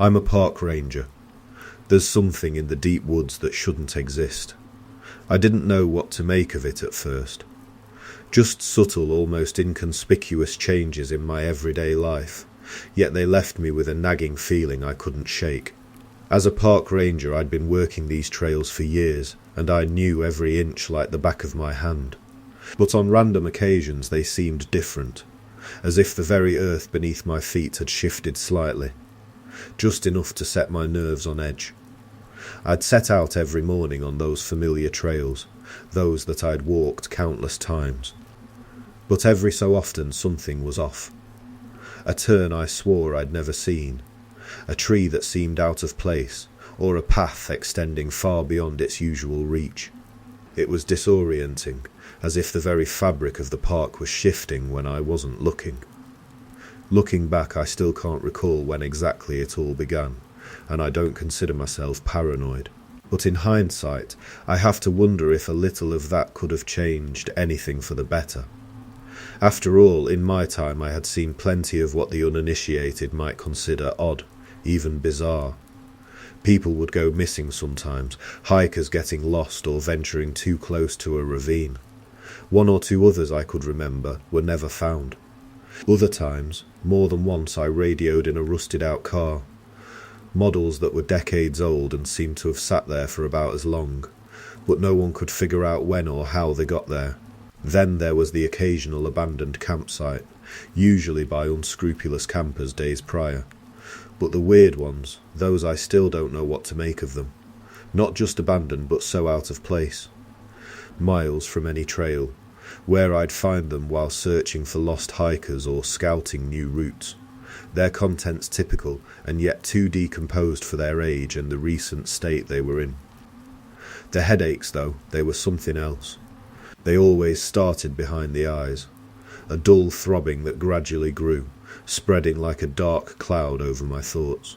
I'm a park ranger. There's something in the deep woods that shouldn't exist. I didn't know what to make of it at first. Just subtle, almost inconspicuous changes in my everyday life, yet they left me with a nagging feeling I couldn't shake. As a park ranger, I'd been working these trails for years, and I knew every inch like the back of my hand. But on random occasions they seemed different, as if the very earth beneath my feet had shifted slightly, just enough to set my nerves on edge. I'd set out every morning on those familiar trails, those that I'd walked countless times. But every so often something was off. A turn I swore I'd never seen, a tree that seemed out of place, or a path extending far beyond its usual reach. It was disorienting, as if the very fabric of the park was shifting when I wasn't looking. Looking back, I still can't recall when exactly it all began, and I don't consider myself paranoid. But in hindsight, I have to wonder if a little of that could have changed anything for the better. After all, in my time I had seen plenty of what the uninitiated might consider odd, even bizarre. People would go missing sometimes, hikers getting lost or venturing too close to a ravine. One or two others I could remember were never found. Other times, more than once, I radioed in a rusted-out car. Models that were decades old and seemed to have sat there for about as long, but no one could figure out when or how they got there. Then there was the occasional abandoned campsite, usually by unscrupulous campers days prior. But the weird ones, those I still don't know what to make of them. Not just abandoned, but so out of place. Miles from any trail, where I'd find them while searching for lost hikers or scouting new routes. Their contents typical, and yet too decomposed for their age and the recent state they were in. The headaches, though, they were something else. They always started behind the eyes, a dull throbbing that gradually grew, spreading like a dark cloud over my thoughts.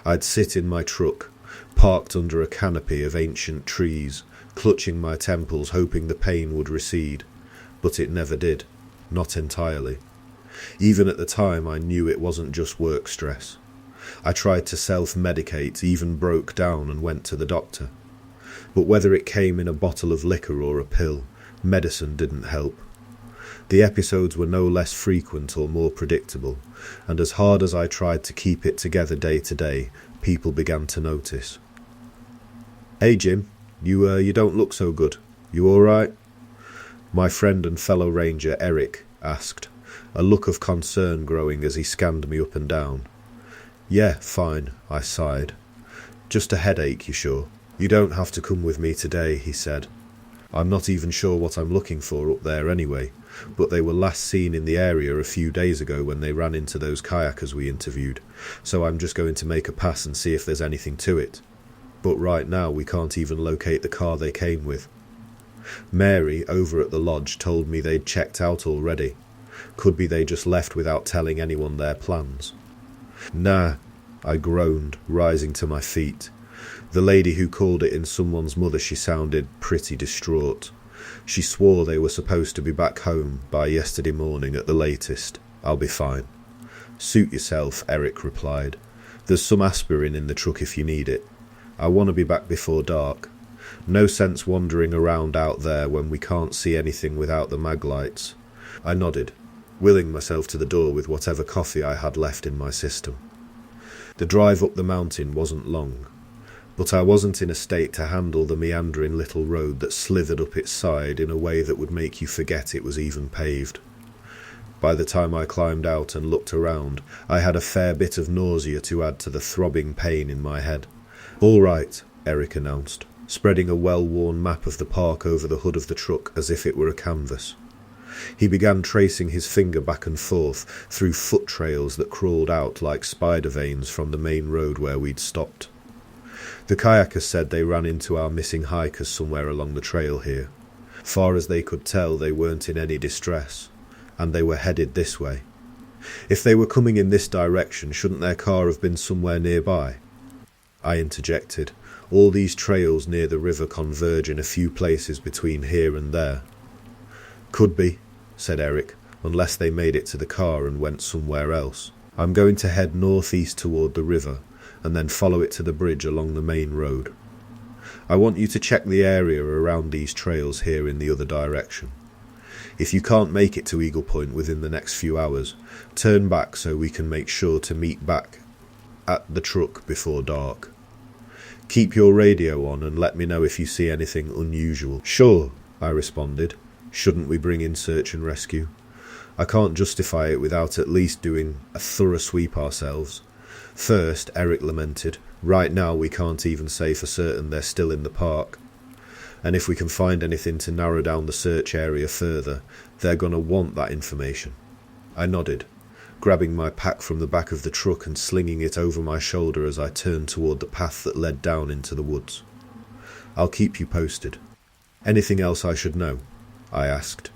I'd sit in my truck, parked under a canopy of ancient trees, clutching my temples, hoping the pain would recede, but it never did, not entirely. Even at the time I knew it wasn't just work stress. I tried to self-medicate, even broke down and went to the doctor. But whether it came in a bottle of liquor or a pill, medicine didn't help. The episodes were no less frequent or more predictable, and as hard as I tried to keep it together day to day, people began to notice. "Hey Jim, you don't look so good. You all right?" My friend and fellow ranger Eric asked, a look of concern growing as he scanned me up and down. "Yeah, fine," I sighed. "Just a headache, you sure?" "You don't have to come with me today," he said. "I'm not even sure what I'm looking for up there anyway, but they were last seen in the area a few days ago when they ran into those kayakers we interviewed, so I'm just going to make a pass and see if there's anything to it. But right now we can't even locate the car they came with." Mary, over at the lodge, told me they'd checked out already. Could be they just left without telling anyone their plans. "Nah," I groaned, rising to my feet. The lady who called it in someone's mother, she sounded pretty distraught. She swore they were supposed to be back home by yesterday morning at the latest. "I'll be fine." "Suit yourself," Eric replied. "There's some aspirin in the truck if you need it. I want to be back before dark. No sense wandering around out there when we can't see anything without the mag lights." I nodded, willing myself to the door with whatever coffee I had left in my system. The drive up the mountain wasn't long, but I wasn't in a state to handle the meandering little road that slithered up its side in a way that would make you forget it was even paved. By the time I climbed out and looked around, I had a fair bit of nausea to add to the throbbing pain in my head. "All right," Eric announced, spreading a well-worn map of the park over the hood of the truck as if it were a canvas. He began tracing his finger back and forth through foot trails that crawled out like spider veins from the main road where we'd stopped. The kayakers said they ran into our missing hikers somewhere along the trail here. Far as they could tell, they weren't in any distress, and they were headed this way. If they were coming in this direction, shouldn't their car have been somewhere nearby? I interjected. All these trails near the river converge in a few places between here and there. "Could be," said Eric, "unless they made it to the car and went somewhere else." I'm going to head northeast toward the river and then follow it to the bridge along the main road. I want you to check the area around these trails here in the other direction. If you can't make it to Eagle Point within the next few hours, turn back so we can make sure to meet back at the truck before dark. Keep your radio on and let me know if you see anything unusual." "Sure," I responded. "Shouldn't we bring in search and rescue? I can't justify it without at least doing a thorough sweep ourselves." "First," Eric lamented, "right now we can't even say for certain they're still in the park. And if we can find anything to narrow down the search area further, they're gonna want that information." I nodded, grabbing my pack from the back of the truck and slinging it over my shoulder as I turned toward the path that led down into the woods. "I'll keep you posted." "Anything else I should know?" I asked.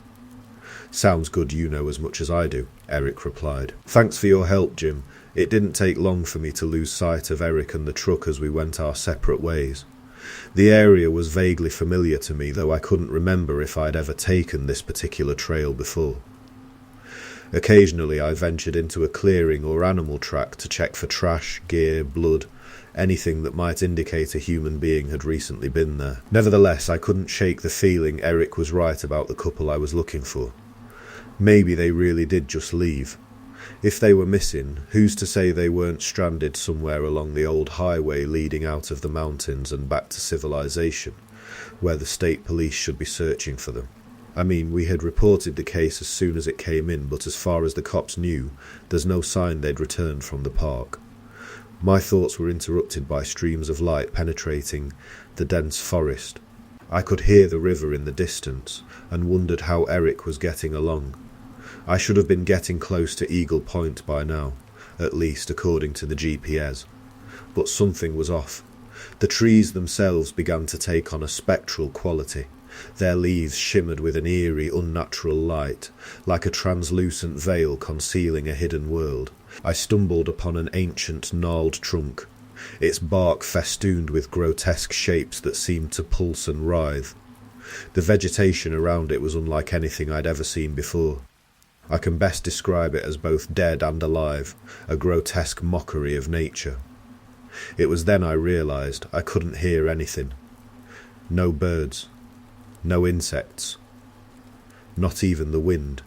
"Sounds good you know as much as I do," Eric replied. "Thanks for your help, Jim. It didn't take long for me to lose sight of Eric and the truck as we went our separate ways. The area was vaguely familiar to me, though I couldn't remember if I'd ever taken this particular trail before. Occasionally I ventured into a clearing or animal track to check for trash, gear, blood, anything that might indicate a human being had recently been there. Nevertheless, I couldn't shake the feeling Eric was right about the couple I was looking for. Maybe they really did just leave. If they were missing, who's to say they weren't stranded somewhere along the old highway leading out of the mountains and back to civilization, where the state police should be searching for them? I mean, we had reported the case as soon as it came in, but as far as the cops knew, there's no sign they'd returned from the park. My thoughts were interrupted by streams of light penetrating the dense forest. I could hear the river in the distance, and wondered how Eric was getting along. I should have been getting close to Eagle Point by now, at least according to the GPS. But something was off. The trees themselves began to take on a spectral quality. Their leaves shimmered with an eerie, unnatural light, like a translucent veil concealing a hidden world. I stumbled upon an ancient, gnarled trunk, its bark festooned with grotesque shapes that seemed to pulse and writhe. The vegetation around it was unlike anything I'd ever seen before. I can best describe it as both dead and alive, a grotesque mockery of nature. It was then I realised I couldn't hear anything. No birds. No insects. Not even the wind.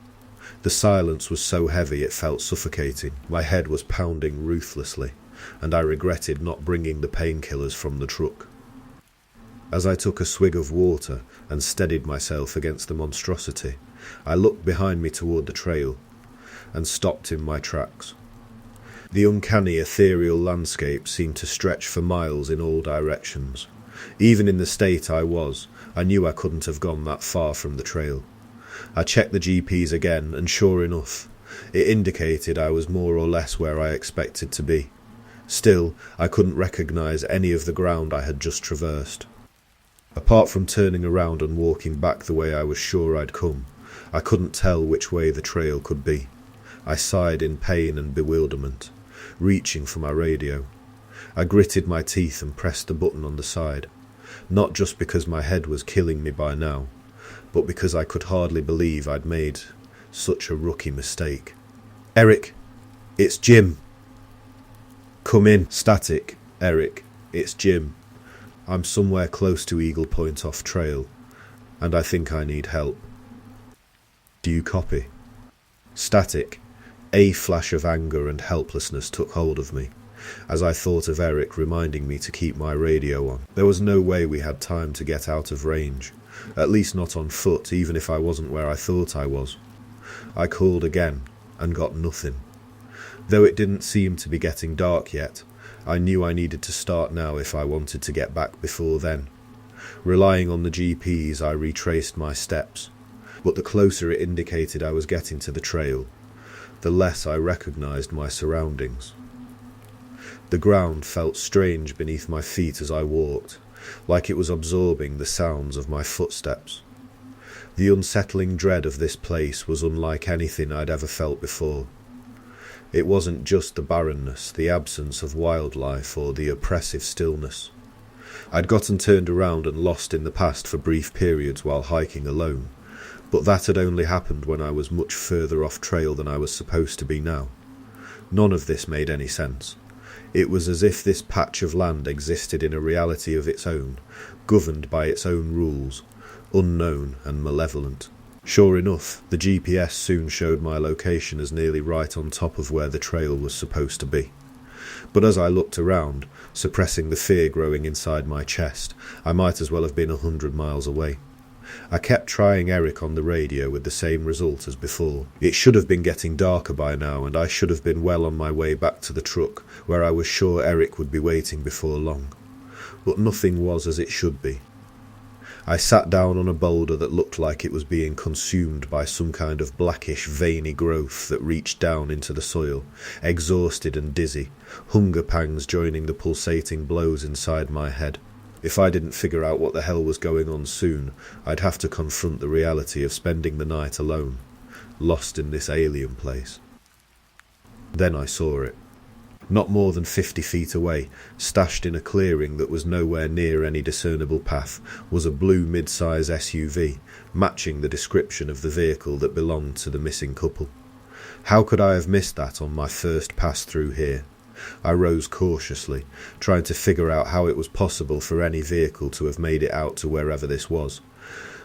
The silence was so heavy it felt suffocating. My head was pounding ruthlessly, and I regretted not bringing the painkillers from the truck. As I took a swig of water and steadied myself against the monstrosity, I looked behind me toward the trail, and stopped in my tracks. The uncanny ethereal landscape seemed to stretch for miles in all directions. Even in the state I was, I knew I couldn't have gone that far from the trail. I checked the GPS again, and sure enough, it indicated I was more or less where I expected to be. Still, I couldn't recognise any of the ground I had just traversed. Apart from turning around and walking back the way I was sure I'd come, I couldn't tell which way the trail could be. I sighed in pain and bewilderment, reaching for my radio. I gritted my teeth and pressed the button on the side, not just because my head was killing me by now, but because I could hardly believe I'd made such a rookie mistake. "Eric, it's Jim." "Come in." "Static, Eric, it's Jim. I'm somewhere close to Eagle Point off trail, and I think I need help. Do you copy?" Static. A flash of anger and helplessness took hold of me, as I thought of Eric reminding me to keep my radio on. There was no way we had time to get out of range, at least not on foot, even if I wasn't where I thought I was. I called again, and got nothing. Though it didn't seem to be getting dark yet, I knew I needed to start now if I wanted to get back before then. Relying on the GPS, I retraced my steps, but the closer it indicated I was getting to the trail, the less I recognised my surroundings. The ground felt strange beneath my feet as I walked, like it was absorbing the sounds of my footsteps. The unsettling dread of this place was unlike anything I'd ever felt before. It wasn't just the barrenness, the absence of wildlife, or the oppressive stillness. I'd gotten turned around and lost in the past for brief periods while hiking alone, but that had only happened when I was much further off trail than I was supposed to be now. None of this made any sense. It was as if this patch of land existed in a reality of its own, governed by its own rules, unknown and malevolent. Sure enough, the GPS soon showed my location as nearly right on top of where the trail was supposed to be. But as I looked around, suppressing the fear growing inside my chest, I might as well have been 100 miles away. I kept trying Eric on the radio with the same result as before. It should have been getting darker by now, and I should have been well on my way back to the truck, where I was sure Eric would be waiting before long. But nothing was as it should be. I sat down on a boulder that looked like it was being consumed by some kind of blackish, veiny growth that reached down into the soil, exhausted and dizzy, hunger pangs joining the pulsating blows inside my head. If I didn't figure out what the hell was going on soon, I'd have to confront the reality of spending the night alone, lost in this alien place. Then I saw it. Not more than 50 feet away, stashed in a clearing that was nowhere near any discernible path, was a blue mid-size SUV, matching the description of the vehicle that belonged to the missing couple. How could I have missed that on my first pass through here? I rose cautiously, trying to figure out how it was possible for any vehicle to have made it out to wherever this was,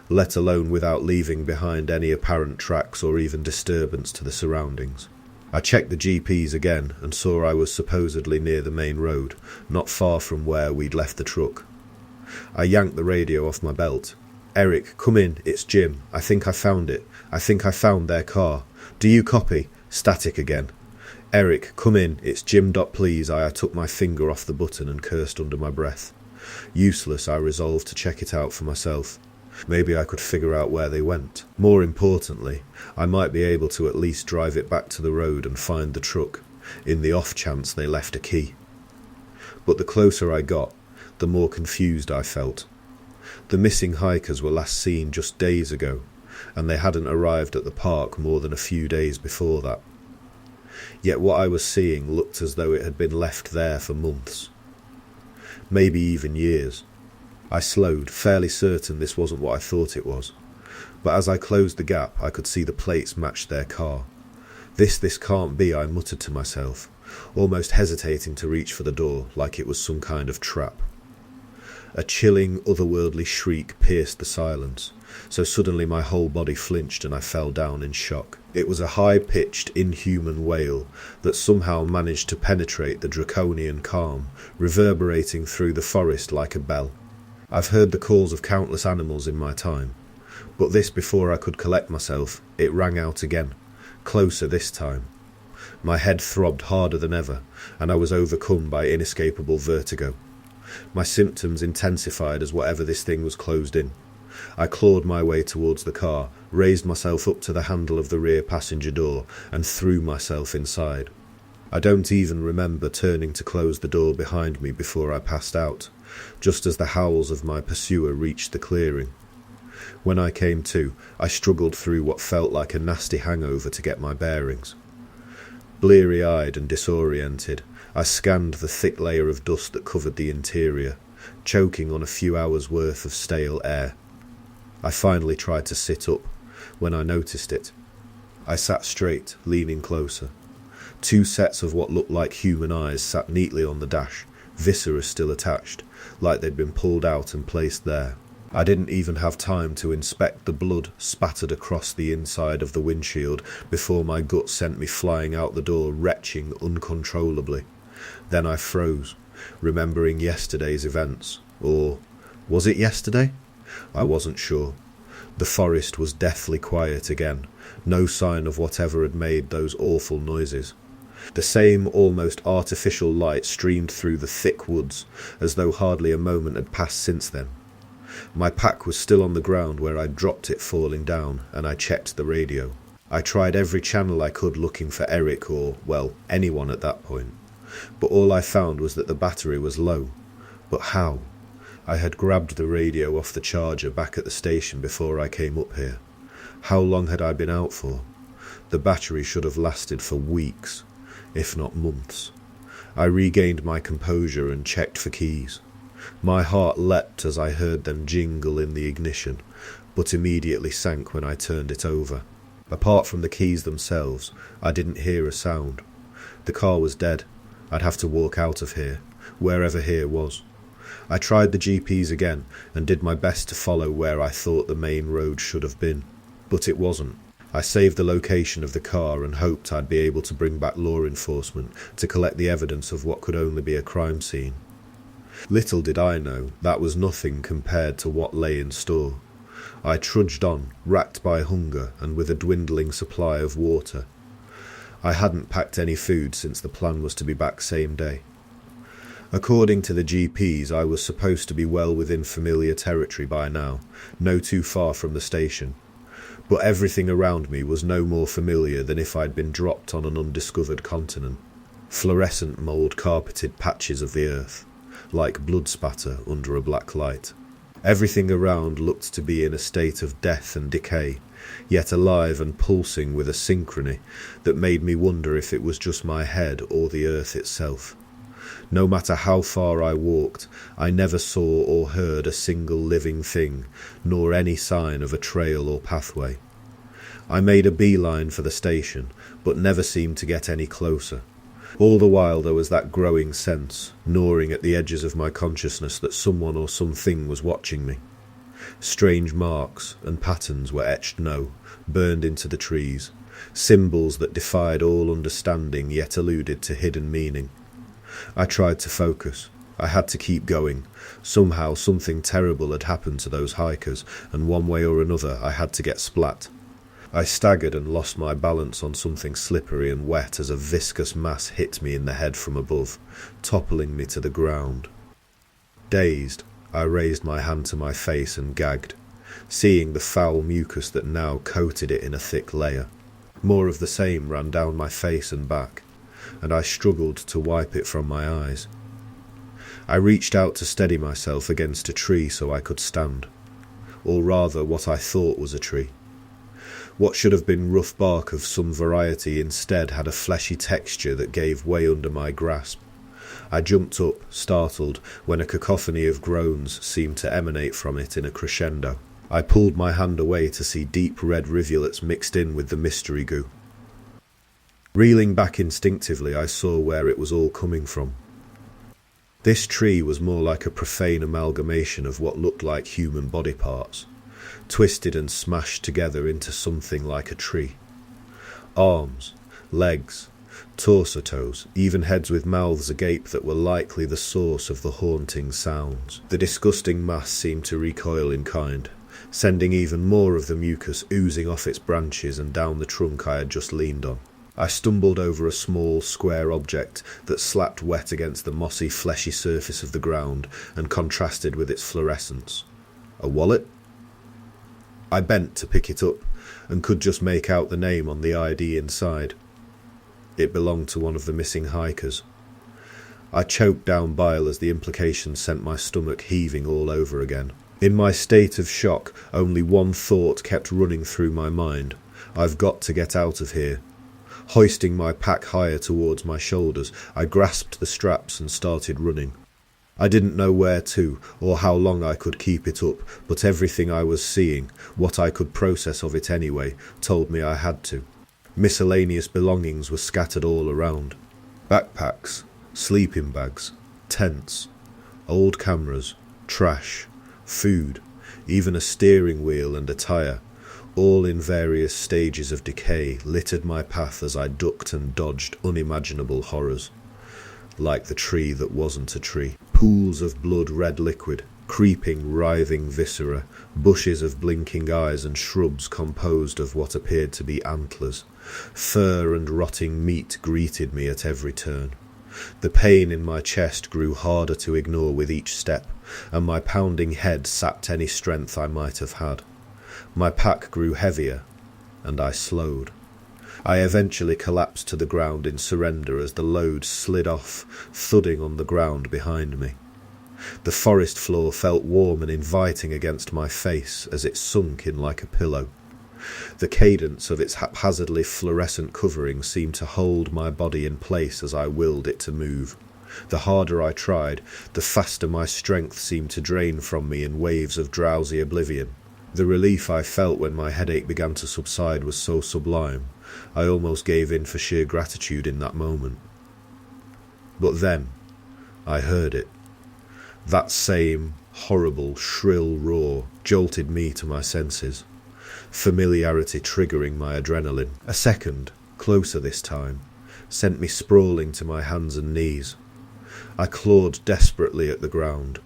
let alone without leaving behind any apparent tracks or even disturbance to the surroundings. I checked the GPS again and saw I was supposedly near the main road, not far from where we'd left the truck. I yanked the radio off my belt. "Eric, come in, it's Jim. I think I found it. I think I found their car. Do you copy?" Static again. "Eric, come in, it's Jim. Please." I took my finger off the button and cursed under my breath. Useless, I resolved to check it out for myself. Maybe I could figure out where they went. More importantly, I might be able to at least drive it back to the road and find the truck, in the off chance they left a key. But the closer I got, the more confused I felt. The missing hikers were last seen just days ago, and they hadn't arrived at the park more than a few days before that. Yet what I was seeing looked as though it had been left there for months, maybe even years. I slowed, fairly certain this wasn't what I thought it was. But as I closed the gap, I could see the plates matched their car. This can't be, I muttered to myself, almost hesitating to reach for the door, like it was some kind of trap. A chilling, otherworldly shriek pierced the silence, so suddenly my whole body flinched and I fell down in shock. It was a high-pitched, inhuman wail that somehow managed to penetrate the draconian calm, reverberating through the forest like a bell. I've heard the calls of countless animals in my time, but this, before I could collect myself, it rang out again, closer this time. My head throbbed harder than ever, and I was overcome by inescapable vertigo. My symptoms intensified as whatever this thing was closed in. I clawed my way towards the car, raised myself up to the handle of the rear passenger door, and threw myself inside. I don't even remember turning to close the door behind me before I passed out, just as the howls of my pursuer reached the clearing. When I came to, I struggled through what felt like a nasty hangover to get my bearings. Bleary-eyed and disoriented, I scanned the thick layer of dust that covered the interior, choking on a few hours' worth of stale air. I finally tried to sit up, when I noticed it. I sat straight, leaning closer. 2 sets of what looked like human eyes sat neatly on the dash, viscera still attached, like they'd been pulled out and placed there. I didn't even have time to inspect the blood spattered across the inside of the windshield before my gut sent me flying out the door, retching uncontrollably. Then I froze, remembering yesterday's events. Or was it yesterday? I wasn't sure. The forest was deathly quiet again, no sign of whatever had made those awful noises. The same almost artificial light streamed through the thick woods, as though hardly a moment had passed since then. My pack was still on the ground where I'd dropped it falling down, and I checked the radio. I tried every channel I could looking for Eric or, well, anyone at that point. But all I found was that the battery was low. But how? I had grabbed the radio off the charger back at the station before I came up here. How long had I been out for? The battery should have lasted for weeks, if not months. I regained my composure and checked for keys. My heart leapt as I heard them jingle in the ignition, but immediately sank when I turned it over. Apart from the keys themselves, I didn't hear a sound. The car was dead. I'd have to walk out of here, wherever here was. I tried the GPS again and did my best to follow where I thought the main road should have been, but it wasn't. I saved the location of the car and hoped I'd be able to bring back law enforcement to collect the evidence of what could only be a crime scene. Little did I know that was nothing compared to what lay in store. I trudged on, racked by hunger and with a dwindling supply of water. I hadn't packed any food since the plan was to be back same day. According to the GPS, I was supposed to be well within familiar territory by now, no too far from the station. But everything around me was no more familiar than if I'd been dropped on an undiscovered continent. Fluorescent mould-carpeted patches of the earth, like blood spatter under a black light. Everything around looked to be in a state of death and decay, yet alive and pulsing with a synchrony that made me wonder if it was just my head or the earth itself. No matter how far I walked, I never saw or heard a single living thing, nor any sign of a trail or pathway. I made a beeline for the station, but never seemed to get any closer. All the while there was that growing sense, gnawing at the edges of my consciousness, that someone or something was watching me. Strange marks and patterns were etched burned into the trees, symbols that defied all understanding yet alluded to hidden meaning. I tried to focus. I had to keep going. Somehow something terrible had happened to those hikers, and one way or another I had to get splat. I staggered and lost my balance on something slippery and wet as a viscous mass hit me in the head from above, toppling me to the ground. Dazed, I raised my hand to my face and gagged, seeing the foul mucus that now coated it in a thick layer. More of the same ran down my face and back, and I struggled to wipe it from my eyes. I reached out to steady myself against a tree so I could stand, or rather what I thought was a tree. What should have been rough bark of some variety instead had a fleshy texture that gave way under my grasp. I jumped up, startled, when a cacophony of groans seemed to emanate from it in a crescendo. I pulled my hand away to see deep red rivulets mixed in with the mystery goo. Reeling back instinctively, I saw where it was all coming from. This tree was more like a profane amalgamation of what looked like human body parts, twisted and smashed together into something like a tree. Arms, legs, torso-toes, even heads with mouths agape that were likely the source of the haunting sounds. The disgusting mass seemed to recoil in kind, sending even more of the mucus oozing off its branches and down the trunk I had just leaned on. I stumbled over a small, square object that slapped wet against the mossy, fleshy surface of the ground and contrasted with its fluorescence. A wallet? I bent to pick it up and could just make out the name on the ID inside. It belonged to one of the missing hikers. I choked down bile as the implication sent my stomach heaving all over again. In my state of shock, only one thought kept running through my mind. I've got to get out of here. Hoisting my pack higher towards my shoulders, I grasped the straps and started running. I didn't know where to, or how long I could keep it up, but everything I was seeing, what I could process of it anyway, told me I had to. Miscellaneous belongings were scattered all around. Backpacks, sleeping bags, tents, old cameras, trash, food, even a steering wheel and a tyre, all in various stages of decay, littered my path as I ducked and dodged unimaginable horrors. Like the tree that wasn't a tree. Pools of blood-red liquid, creeping, writhing viscera, bushes of blinking eyes and shrubs composed of what appeared to be antlers. Fur and rotting meat greeted me at every turn. The pain in my chest grew harder to ignore with each step, and my pounding head sapped any strength I might have had. My pack grew heavier, and I slowed. I eventually collapsed to the ground in surrender as the load slid off, thudding on the ground behind me. The forest floor felt warm and inviting against my face as it sunk in like a pillow. The cadence of its haphazardly fluorescent covering seemed to hold my body in place as I willed it to move. The harder I tried, the faster my strength seemed to drain from me in waves of drowsy oblivion. The relief I felt when my headache began to subside was so sublime, I almost gave in for sheer gratitude in that moment. But then, I heard it. That same horrible, shrill roar jolted me to my senses, familiarity triggering my adrenaline. A second, closer this time, sent me sprawling to my hands and knees. I clawed desperately at the ground,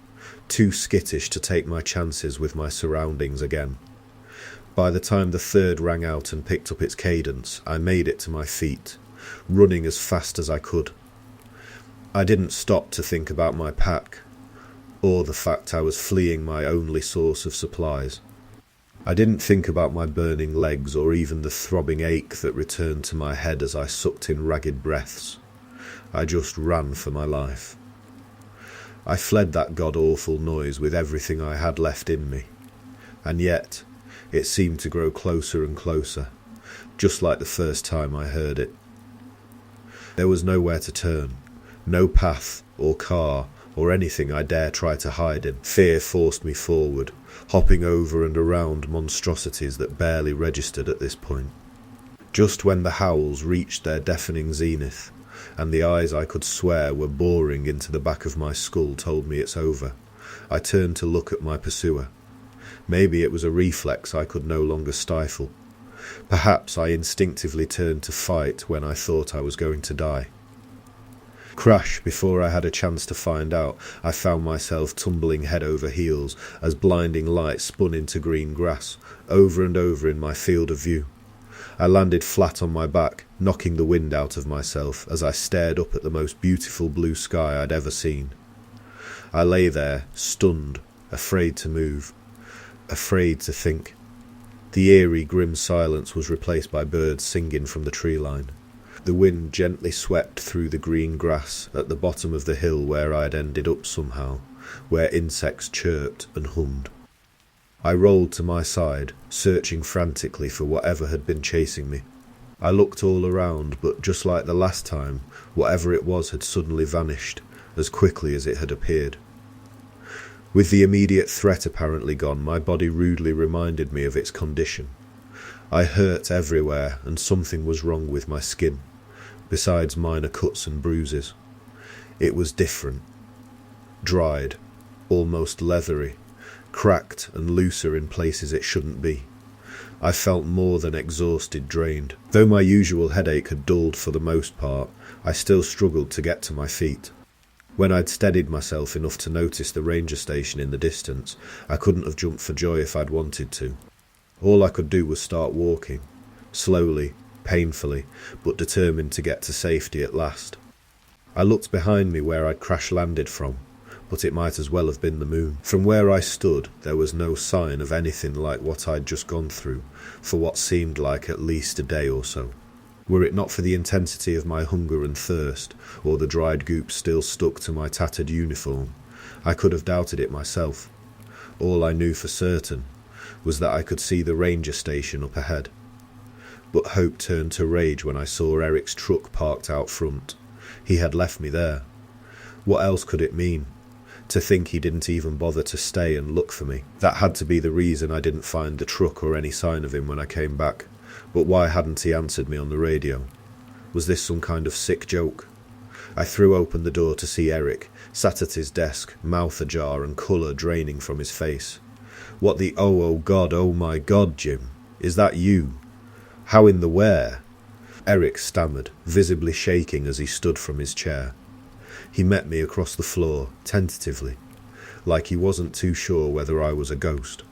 too skittish to take my chances with my surroundings again. By the time the third rang out and picked up its cadence, I made it to my feet, running as fast as I could. I didn't stop to think about my pack, or the fact I was fleeing my only source of supplies. I didn't think about my burning legs or even the throbbing ache that returned to my head as I sucked in ragged breaths. I just ran for my life. I fled that god-awful noise with everything I had left in me, and yet it seemed to grow closer and closer, just like the first time I heard it. There was nowhere to turn, no path or car or anything I dare try to hide in. Fear forced me forward, hopping over and around monstrosities that barely registered at this point. Just when the howls reached their deafening zenith, and the eyes I could swear were boring into the back of my skull told me it's over, I turned to look at my pursuer. Maybe it was a reflex I could no longer stifle. Perhaps I instinctively turned to fight when I thought I was going to die. Crash! Before I had a chance to find out, I found myself tumbling head over heels as blinding light spun into green grass, over and over in my field of view. I landed flat on my back, knocking the wind out of myself as I stared up at the most beautiful blue sky I'd ever seen. I lay there, stunned, afraid to move, afraid to think. The eerie, grim silence was replaced by birds singing from the tree line. The wind gently swept through the green grass at the bottom of the hill where I'd ended up somehow, where insects chirped and hummed. I rolled to my side, searching frantically for whatever had been chasing me. I looked all around, but just like the last time, whatever it was had suddenly vanished, as quickly as it had appeared. With the immediate threat apparently gone, my body rudely reminded me of its condition. I hurt everywhere, and something was wrong with my skin, besides minor cuts and bruises. It was different. Dried, almost leathery, cracked and looser in places it shouldn't be. I felt more than exhausted, drained. Though my usual headache had dulled for the most part, I still struggled to get to my feet. When I'd steadied myself enough to notice the ranger station in the distance, I couldn't have jumped for joy if I'd wanted to. All I could do was start walking, slowly, painfully, but determined to get to safety at last. I looked behind me where I'd crash-landed from, but it might as well have been the moon. From where I stood, there was no sign of anything like what I'd just gone through, for what seemed like at least a day or so. Were it not for the intensity of my hunger and thirst, or the dried goop still stuck to my tattered uniform, I could have doubted it myself. All I knew for certain was that I could see the ranger station up ahead. But hope turned to rage when I saw Eric's truck parked out front. He had left me there. What else could it mean? To think he didn't even bother to stay and look for me. That had to be the reason I didn't find the truck or any sign of him when I came back. But why hadn't he answered me on the radio? Was this some kind of sick joke? I threw open the door to see Eric, sat at his desk, mouth ajar and colour draining from his face. What the oh my God, Jim, is that you? How in the where? Eric stammered, visibly shaking as he stood from his chair. He met me across the floor, tentatively, like he wasn't too sure whether I was a ghost.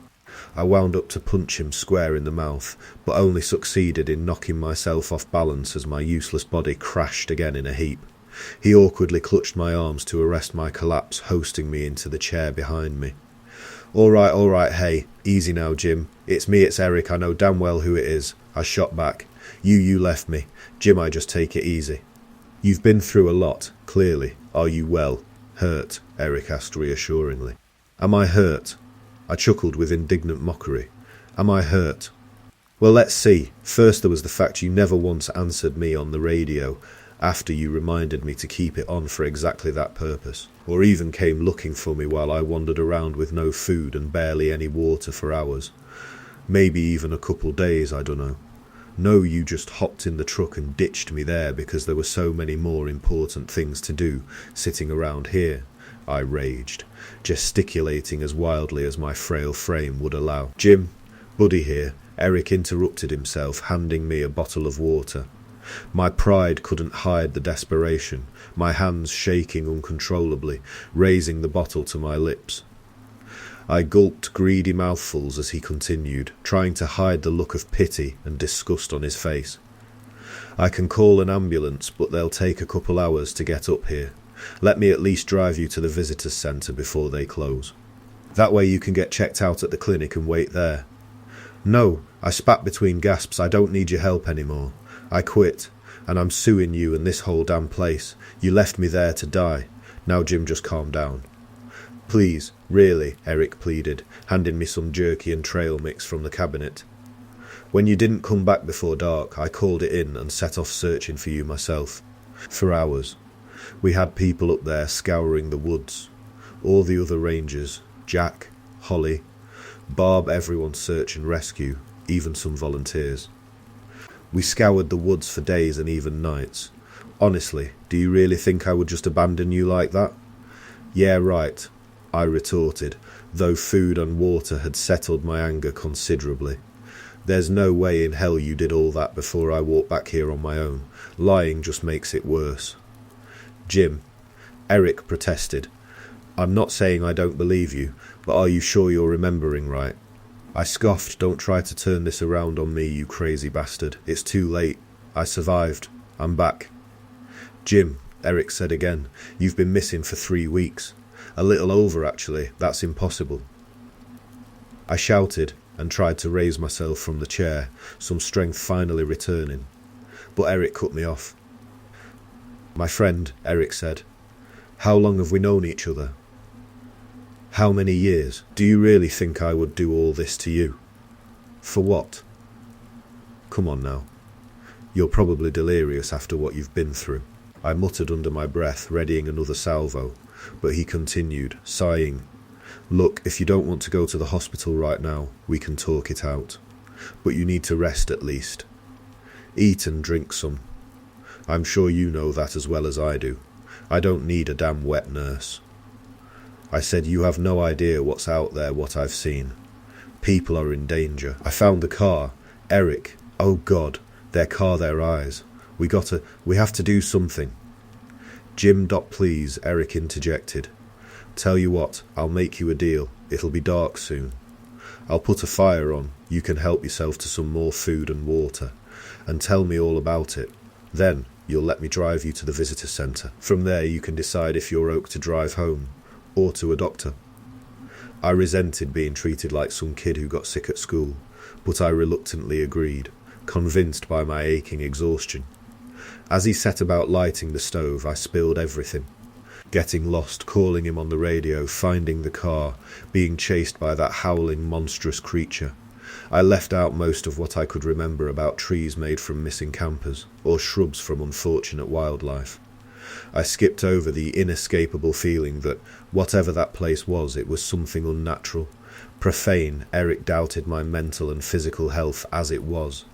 I wound up to punch him square in the mouth, but only succeeded in knocking myself off balance as my useless body crashed again in a heap. He awkwardly clutched my arms to arrest my collapse, hosting me into the chair behind me. All right, hey, easy now, Jim. It's me, it's Eric, I know damn well who it is. I shot back. You left me. Jim, I just take it easy. You've been through a lot, clearly. Are you well? Hurt? Eric asked reassuringly. Am I hurt? I chuckled with indignant mockery. Am I hurt? Well, let's see. First there was the fact you never once answered me on the radio after you reminded me to keep it on for exactly that purpose, or even came looking for me while I wandered around with no food and barely any water for hours. Maybe even a couple days, I dunno. No, you just hopped in the truck and ditched me there because there were so many more important things to do sitting around here, I raged, gesticulating as wildly as my frail frame would allow. Jim, buddy here, Eric interrupted himself, handing me a bottle of water. My pride couldn't hide the desperation, my hands shaking uncontrollably, raising the bottle to my lips. I gulped greedy mouthfuls as he continued, trying to hide the look of pity and disgust on his face. I can call an ambulance, but they'll take a couple hours to get up here. Let me at least drive you to the visitors' centre before they close. That way you can get checked out at the clinic and wait there. No, I spat between gasps, I don't need your help anymore. I quit, and I'm suing you and this whole damn place. You left me there to die. Now Jim, just calm down. Please, really, Eric pleaded, handing me some jerky and trail mix from the cabinet. When you didn't come back before dark, I called it in and set off searching for you myself. For hours. We had people up there scouring the woods. All the other rangers, Jack, Holly, Barb, everyone search and rescue, even some volunteers. We scoured the woods for days and even nights. Honestly, do you really think I would just abandon you like that? Yeah, right, I retorted, though food and water had settled my anger considerably. There's no way in hell you did all that before I walked back here on my own. Lying just makes it worse. Jim, Eric protested. I'm not saying I don't believe you, but are you sure you're remembering right? I scoffed. Don't try to turn this around on me, you crazy bastard. It's too late. I survived. I'm back. Jim, Eric said again, you've been missing for 3 weeks. A little over, actually. That's impossible. I shouted and tried to raise myself from the chair, some strength finally returning. But Eric cut me off. My friend, Eric said, how long have we known each other? How many years? Do you really think I would do all this to you? For what? Come on now. You're probably delirious after what you've been through. I muttered under my breath, readying another salvo, but he continued, sighing. Look, if you don't want to go to the hospital right now, we can talk it out. But you need to rest at least. Eat and drink some. I'm sure you know that as well as I do. I don't need a damn wet nurse. I said, you have no idea what's out there, what I've seen. People are in danger. I found the car. Eric. Oh God. Their car, their eyes. We have to do something. Jim, please, Eric interjected. Tell you what, I'll make you a deal. It'll be dark soon. I'll put a fire on. You can help yourself to some more food and water. And tell me all about it. Then you'll let me drive you to the visitor centre. From there you can decide if you're oak to drive home, or to a doctor. I resented being treated like some kid who got sick at school, but I reluctantly agreed, convinced by my aching exhaustion. As he set about lighting the stove, I spilled everything. Getting lost, calling him on the radio, finding the car, being chased by that howling monstrous creature. I left out most of what I could remember about trees made from missing campers, or shrubs from unfortunate wildlife. I skipped over the inescapable feeling that, whatever that place was, it was something unnatural. Profane, Eric doubted my mental and physical health as it was,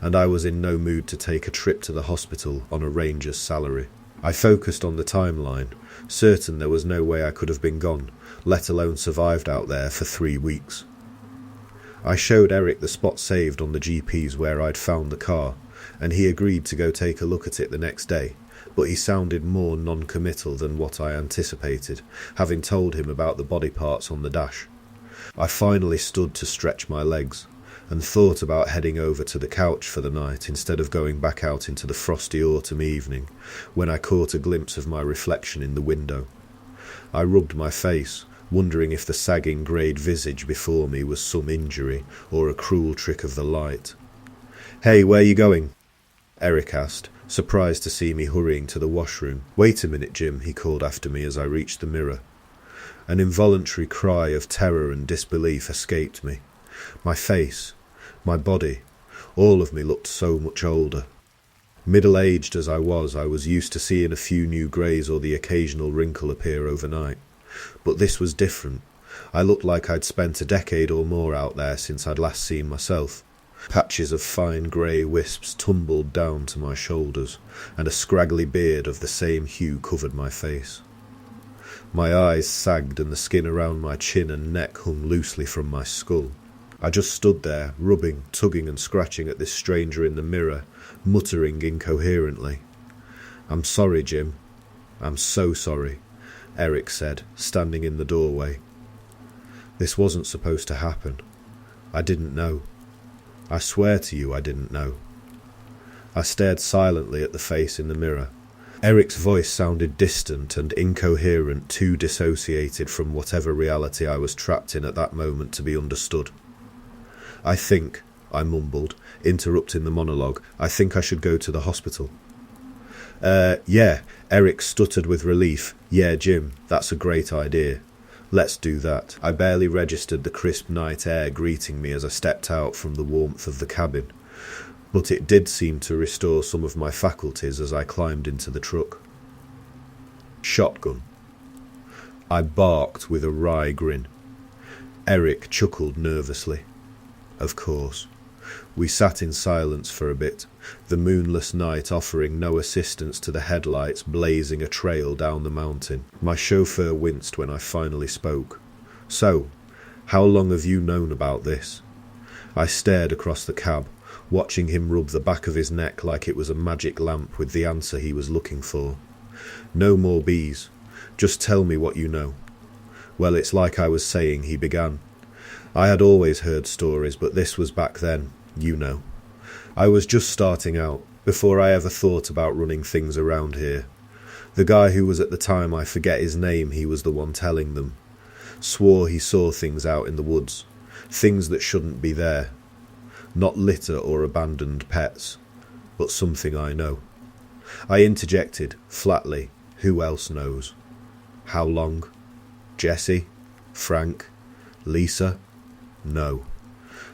and I was in no mood to take a trip to the hospital on a ranger's salary. I focused on the timeline, certain there was no way I could have been gone, let alone survived out there for 3 weeks. I showed Eric the spot saved on the GPs where I'd found the car, and he agreed to go take a look at it the next day, but he sounded more non-committal than what I anticipated, having told him about the body parts on the dash. I finally stood to stretch my legs, and thought about heading over to the couch for the night instead of going back out into the frosty autumn evening, when I caught a glimpse of my reflection in the window. I rubbed my face, wondering if the sagging greyed visage before me was some injury or a cruel trick of the light. "Hey, where you going?" Eric asked, surprised to see me hurrying to the washroom. "Wait a minute, Jim," he called after me as I reached the mirror. An involuntary cry of terror and disbelief escaped me. My face, my body, all of me looked so much older. Middle-aged as I was used to seeing a few new greys or the occasional wrinkle appear overnight. But this was different. I looked like I'd spent a decade or more out there since I'd last seen myself. Patches of fine grey wisps tumbled down to my shoulders, and a scraggly beard of the same hue covered my face. My eyes sagged and the skin around my chin and neck hung loosely from my skull. I just stood there, rubbing, tugging and scratching at this stranger in the mirror, muttering incoherently. "I'm sorry, Jim. I'm so sorry," Eric said, standing in the doorway. "This wasn't supposed to happen. I didn't know. I swear to you I didn't know." I stared silently at the face in the mirror. Eric's voice sounded distant and incoherent, too dissociated from whatever reality I was trapped in at that moment to be understood. I think," I mumbled, interrupting the monologue, "I think I should go to the hospital." Yeah," Eric stuttered with relief. "Yeah, Jim, that's a great idea. Let's do that." I barely registered the crisp night air greeting me as I stepped out from the warmth of the cabin, but it did seem to restore some of my faculties as I climbed into the truck. "Shotgun." I barked with a wry grin. Eric chuckled nervously. Of course. We sat in silence for a bit, the moonless night offering no assistance to the headlights blazing a trail down the mountain. My chauffeur winced when I finally spoke. "So, how long have you known about this?" I stared across the cab, watching him rub the back of his neck like it was a magic lamp with the answer he was looking for. "No more bees. Just tell me what you know." "Well, it's like I was saying," he began. "I had always heard stories, but this was back then, you know. I was just starting out, before I ever thought about running things around here. The guy who was at the time, I forget his name, he was the one telling them, swore he saw things out in the woods, things that shouldn't be there. Not litter or abandoned pets, but something I know." I interjected, flatly, "Who else knows?" "How long? Jesse? Frank? Lisa?" "No,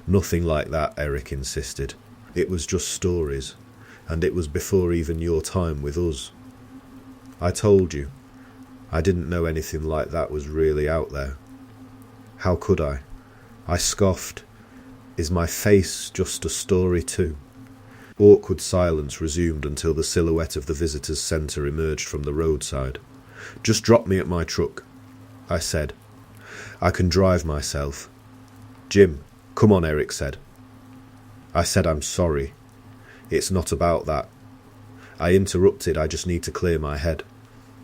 nothing like that," Eric insisted. "It was just stories, and it was before even your time with us. I told you, I didn't know anything like that was really out there." "How could I?" I scoffed. "Is my face just a story too?" Awkward silence resumed until the silhouette of the visitors' centre emerged from the roadside. "Just drop me at my truck," I said. "I can drive myself." "Jim, come on," Eric said. I said I'm sorry. It's not about that. I interrupted, "I just need to clear my head."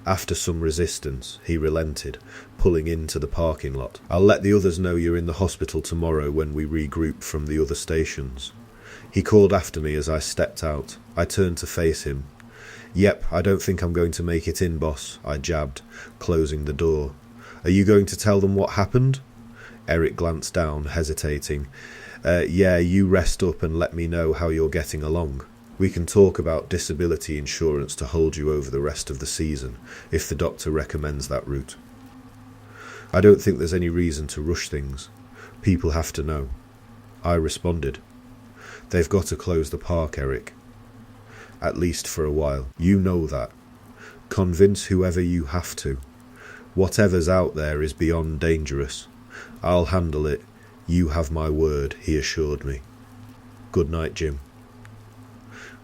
After some resistance, he relented, pulling into the parking lot. "I'll let the others know you're in the hospital tomorrow when we regroup from the other stations." He called after me as I stepped out. I turned to face him. "Yep, I don't think I'm going to make it in, boss," I jabbed, closing the door. "Are you going to tell them what happened?" Eric glanced down, hesitating. Yeah, you rest up and let me know how you're getting along. We can talk about disability insurance to hold you over the rest of the season, if the doctor recommends that route." "I don't think there's any reason to rush things. People have to know." I responded. "They've got to close the park, Eric. At least for a while. You know that. Convince whoever you have to. Whatever's out there is beyond dangerous. I'll handle it. You have my word," he assured me. "Good night, Jim."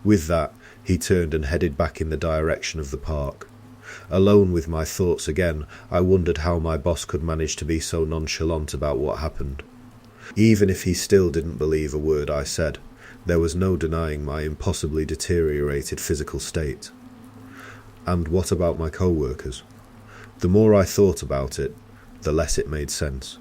With that, he turned and headed back in the direction of the park. Alone with my thoughts again, I wondered how my boss could manage to be so nonchalant about what happened. Even if he still didn't believe a word I said, there was no denying my impossibly deteriorated physical state. And what about my co-workers? The more I thought about it, the less it made sense.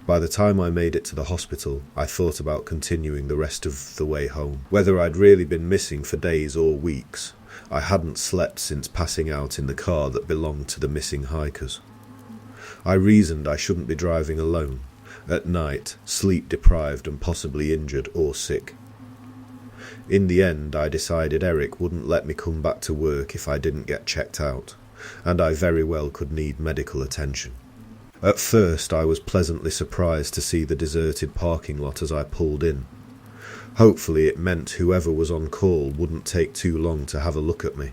By the time I made it to the hospital, I thought about continuing the rest of the way home. Whether I'd really been missing for days or weeks, I hadn't slept since passing out in the car that belonged to the missing hikers. I reasoned I shouldn't be driving alone, at night, sleep-deprived and possibly injured or sick. In the end, I decided Eric wouldn't let me come back to work if I didn't get checked out, and I very well could need medical attention. At first, I was pleasantly surprised to see the deserted parking lot as I pulled in. Hopefully it meant whoever was on call wouldn't take too long to have a look at me.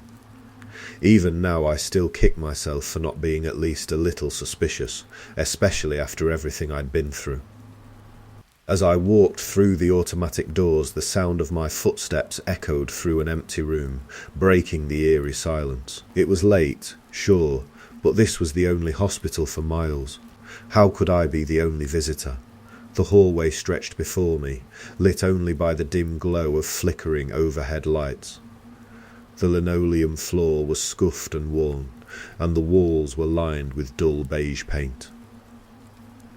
Even now I still kick myself for not being at least a little suspicious, especially after everything I'd been through. As I walked through the automatic doors, the sound of my footsteps echoed through an empty room, breaking the eerie silence. It was late, sure, but this was the only hospital for miles. How could I be the only visitor? The hallway stretched before me, lit only by the dim glow of flickering overhead lights. The linoleum floor was scuffed and worn, and the walls were lined with dull beige paint.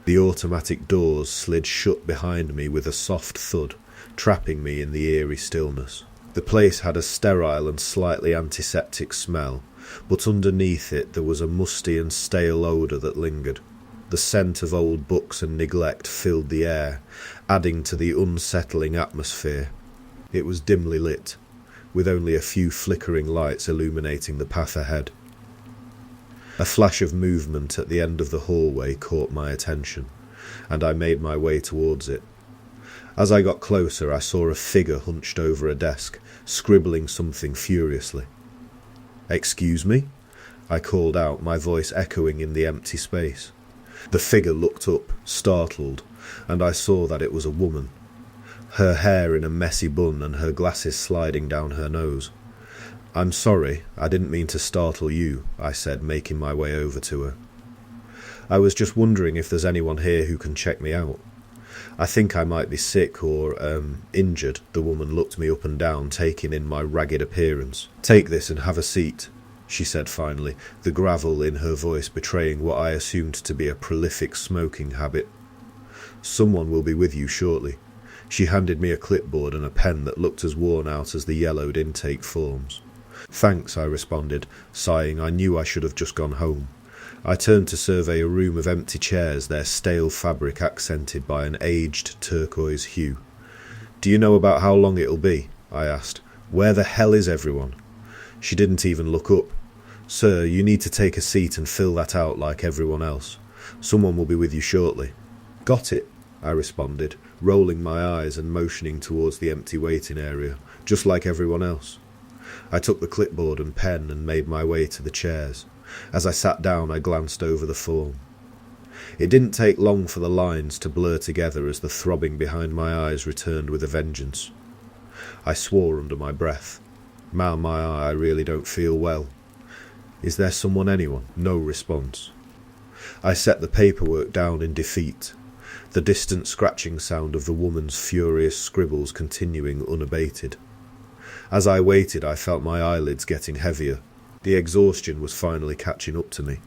The automatic doors slid shut behind me with a soft thud, trapping me in the eerie stillness. The place had a sterile and slightly antiseptic smell, but underneath it there was a musty and stale odour that lingered. The scent of old books and neglect filled the air, adding to the unsettling atmosphere. It was dimly lit, with only a few flickering lights illuminating the path ahead. A flash of movement at the end of the hallway caught my attention, and I made my way towards it. As I got closer, I saw a figure hunched over a desk, scribbling something furiously. "Excuse me?" I called out, my voice echoing in the empty space. The figure looked up, startled, and I saw that it was a woman, her hair in a messy bun and her glasses sliding down her nose. "I'm sorry, I didn't mean to startle you," I said, making my way over to her. "I was just wondering if there's anyone here who can check me out. I think I might be sick or, injured." The woman looked me up and down, taking in my ragged appearance. "Take this and have a seat," she said finally, the gravel in her voice betraying what I assumed to be a prolific smoking habit. "Someone will be with you shortly." She handed me a clipboard and a pen that looked as worn out as the yellowed intake forms. "Thanks," I responded, sighing. I knew I should have just gone home. I turned to survey a room of empty chairs, their stale fabric accented by an aged turquoise hue. "Do you know about how long it'll be?" I asked. "Where the hell is everyone?" She didn't even look up. "Sir, you need to take a seat and fill that out like everyone else. Someone will be with you shortly." "Got it," I responded, rolling my eyes and motioning towards the empty waiting area, just like everyone else. I took the clipboard and pen and made my way to the chairs. As I sat down, I glanced over the form. It didn't take long for the lines to blur together as the throbbing behind my eyes returned with a vengeance. I swore under my breath. "Man, my eye, I really don't feel well. Is there anyone?" No response. I set the paperwork down in defeat, the distant scratching sound of the woman's furious scribbles continuing unabated. As I waited, I felt my eyelids getting heavier. The exhaustion was finally catching up to me.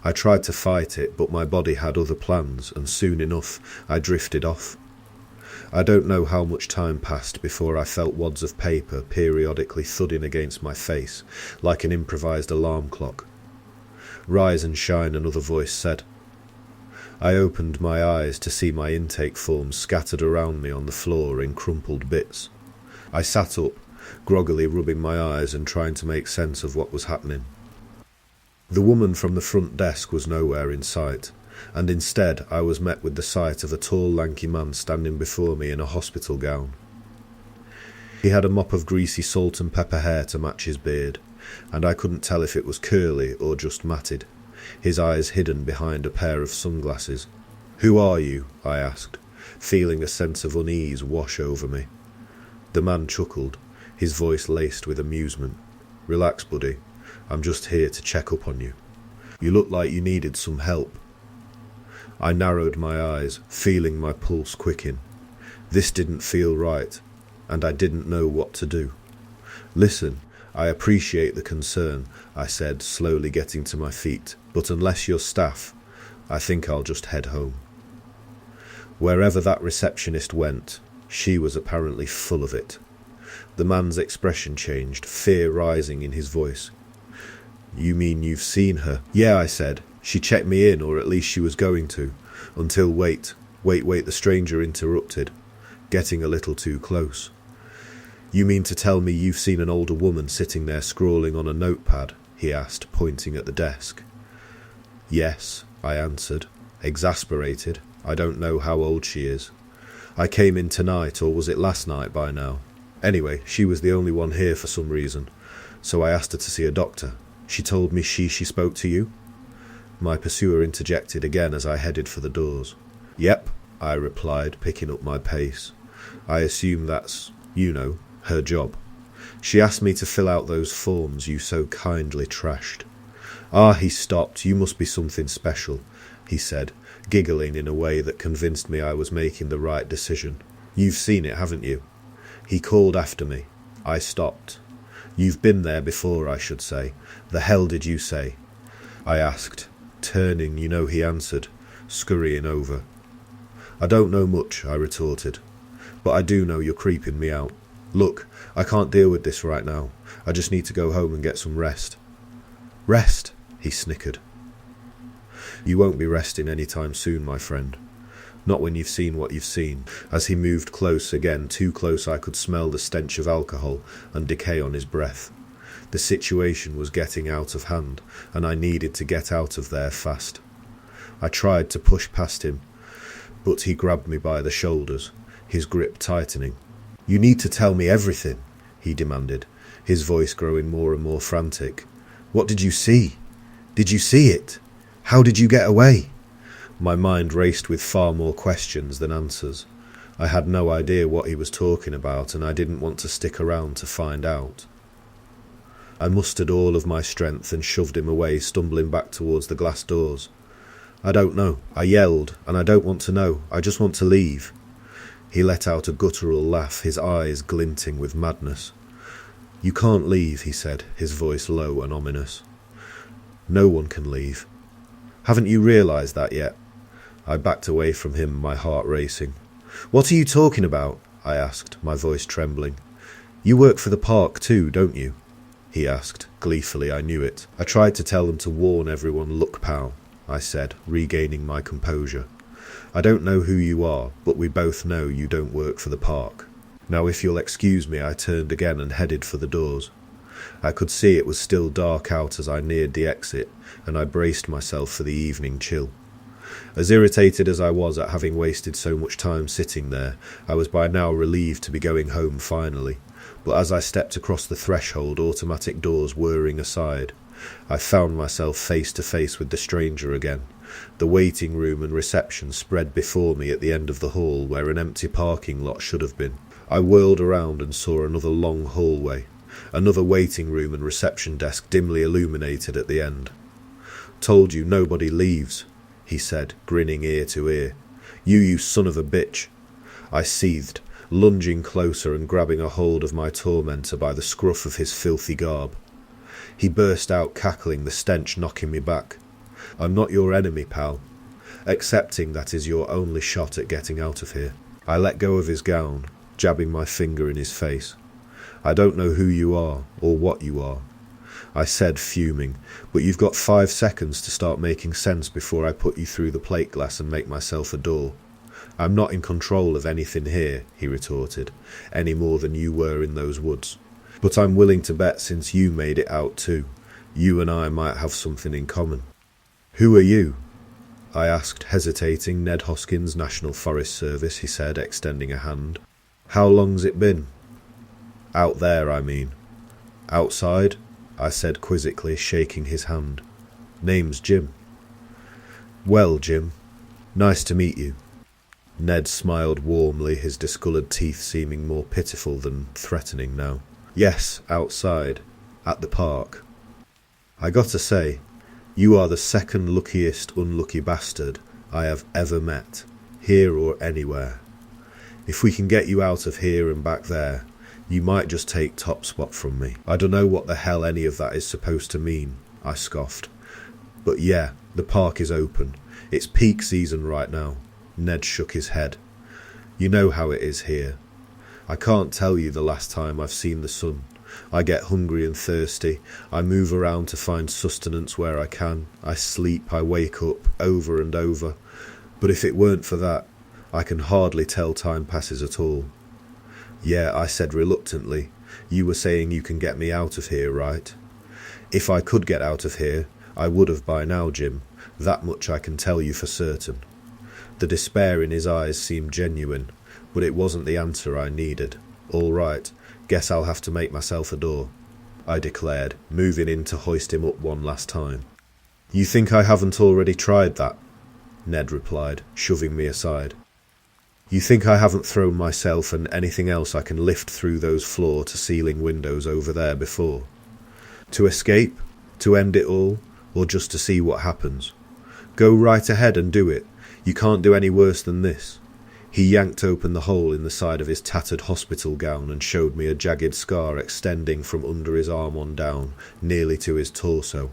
I tried to fight it, but my body had other plans, and soon enough I drifted off. I don't know how much time passed before I felt wads of paper periodically thudding against my face, like an improvised alarm clock. "Rise and shine," another voice said. I opened my eyes to see my intake forms scattered around me on the floor in crumpled bits. I sat up, groggily rubbing my eyes and trying to make sense of what was happening. The woman from the front desk was nowhere in sight, and instead I was met with the sight of a tall, lanky man standing before me in a hospital gown. He had a mop of greasy salt and pepper hair to match his beard, and I couldn't tell if it was curly or just matted, his eyes hidden behind a pair of sunglasses. "Who are you?" I asked, feeling a sense of unease wash over me. The man chuckled, his voice laced with amusement. "Relax, buddy. I'm just here to check up on you. You look like you needed some help." I narrowed my eyes, feeling my pulse quicken. This didn't feel right, and I didn't know what to do. "Listen, I appreciate the concern," I said, slowly getting to my feet, "but unless you're staff, I think I'll just head home." Wherever that receptionist went, she was apparently full of it. The man's expression changed, fear rising in his voice. "You mean you've seen her?" "Yeah," I said. "She checked me in, or at least she was going to, until wait, the stranger interrupted, getting a little too close. "You mean to tell me you've seen an older woman sitting there scrawling on a notepad?" he asked, pointing at the desk. "Yes," I answered, exasperated. "I don't know how old she is. I came in tonight, or was it last night by now? Anyway, she was the only one here for some reason, so I asked her to see a doctor. She told me she spoke to you?" My pursuer interjected again as I headed for the doors. "Yep, I replied, picking up my pace. I assume that's, her job. She asked me to fill out those forms you so kindly trashed. Ah, he stopped. You must be something special, he said, giggling in a way that convinced me I was making the right decision. You've seen it, haven't you? He called after me. I stopped. You've been there before, I should say. The hell did you say? I asked. Turning, he answered, scurrying over. I don't know much, I retorted. But I do know you're creeping me out. Look, I can't deal with this right now. I just need to go home and get some rest. Rest? He snickered. You won't be resting any time soon, my friend. Not when you've seen what you've seen. As he moved close again, too close I could smell the stench of alcohol and decay on his breath. The situation was getting out of hand, and I needed to get out of there fast. I tried to push past him, but he grabbed me by the shoulders, his grip tightening. You need to tell me everything, he demanded, his voice growing more and more frantic. What did you see? Did you see it? How did you get away? My mind raced with far more questions than answers. I had no idea what he was talking about, and I didn't want to stick around to find out. I mustered all of my strength and shoved him away, stumbling back towards the glass doors. I don't know, I yelled, and I don't want to know. I just want to leave. He let out a guttural laugh, his eyes glinting with madness. You can't leave, he said, his voice low and ominous. No one can leave. Haven't you realised that yet? I backed away from him, my heart racing. What are you talking about? I asked, my voice trembling. You work for the park too, don't you? He asked, gleefully. I knew it. I tried to tell them to warn everyone. Look, pal, I said, regaining my composure. I don't know who you are, but we both know you don't work for the park. Now, if you'll excuse me, I turned again and headed for the doors. I could see it was still dark out as I neared the exit, and I braced myself for the evening chill. As irritated as I was at having wasted so much time sitting there, I was by now relieved to be going home finally. But as I stepped across the threshold, automatic doors whirring aside, I found myself face to face with the stranger again. The waiting room and reception spread before me at the end of the hall where an empty parking lot should have been. I whirled around and saw another long hallway, another waiting room and reception desk dimly illuminated at the end. Told you nobody leaves, he said, grinning ear to ear. You son of a bitch. I seethed, lunging closer and grabbing a hold of my tormentor by the scruff of his filthy garb. He burst out cackling, the stench knocking me back. I'm not your enemy, pal. Accepting that is your only shot at getting out of here. I let go of his gown, jabbing my finger in his face. I don't know who you are, or what you are, I said, fuming, but you've got 5 seconds to start making sense before I put you through the plate glass and make myself a door. I'm not in control of anything here, he retorted, any more than you were in those woods. But I'm willing to bet since you made it out too, you and I might have something in common. Who are you? I asked, hesitating. Ned Hoskins, National Forest Service, he said, extending a hand. How long's it been? Out there, I mean. Outside? I said quizzically, shaking his hand. Name's Jim. Well, Jim, nice to meet you. Ned smiled warmly, his discoloured teeth seeming more pitiful than threatening now. Yes, outside, at the park. I gotta say, you are the second luckiest unlucky bastard I have ever met, here or anywhere. If we can get you out of here and back there, you might just take top spot from me. I don't know what the hell any of that is supposed to mean, I scoffed. But yeah, the park is open. It's peak season right now. Ned shook his head. You know how it is here. I can't tell you the last time I've seen the sun. I get hungry and thirsty. I move around to find sustenance where I can. I sleep, I wake up, over and over. But if it weren't for that, I can hardly tell time passes at all. Yeah, I said reluctantly. You were saying you can get me out of here, right? If I could get out of here, I would have by now, Jim. That much I can tell you for certain. The despair in his eyes seemed genuine, but it wasn't the answer I needed. All right, guess I'll have to make myself a door, I declared, moving in to hoist him up one last time. You think I haven't already tried that? Ned replied, shoving me aside. You think I haven't thrown myself and anything else I can lift through those floor-to-ceiling windows over there before? To escape? To end it all? Or just to see what happens? Go right ahead and do it. You can't do any worse than this. He yanked open the hole in the side of his tattered hospital gown and showed me a jagged scar extending from under his arm on down, nearly to his torso.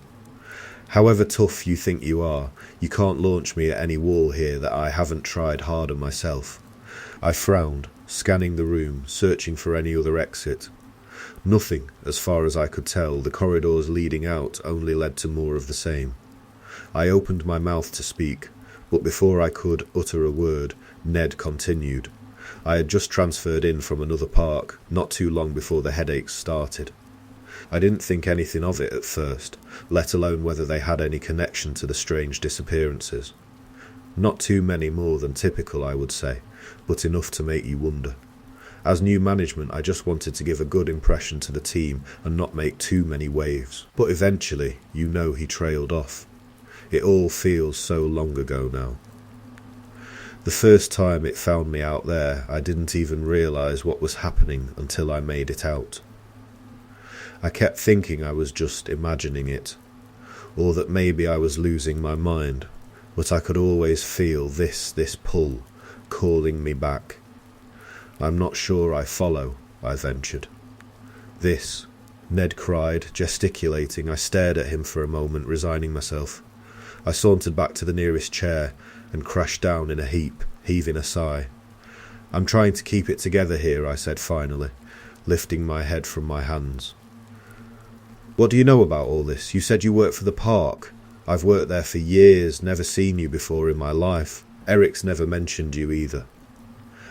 However tough you think you are, you can't launch me at any wall here that I haven't tried harder myself. I frowned, scanning the room, searching for any other exit. Nothing, as far as I could tell. The corridors leading out only led to more of the same. I opened my mouth to speak, but before I could utter a word, Ned continued. I had just transferred in from another park, not too long before the headaches started. I didn't think anything of it at first, let alone whether they had any connection to the strange disappearances. Not too many more than typical, I would say, but enough to make you wonder. As new management, I just wanted to give a good impression to the team and not make too many waves. But eventually, he trailed off. It all feels so long ago now. The first time it found me out there, I didn't even realise what was happening until I made it out. I kept thinking I was just imagining it, or that maybe I was losing my mind, but I could always feel this pull, calling me back. I'm not sure I follow, I ventured. This, Ned cried, gesticulating. I stared at him for a moment, resigning myself. I sauntered back to the nearest chair and crashed down in a heap, heaving a sigh. I'm trying to keep it together here, I said finally, lifting my head from my hands. What do you know about all this? You said you work for the park. I've worked there for years, never seen you before in my life. Eric's never mentioned you either.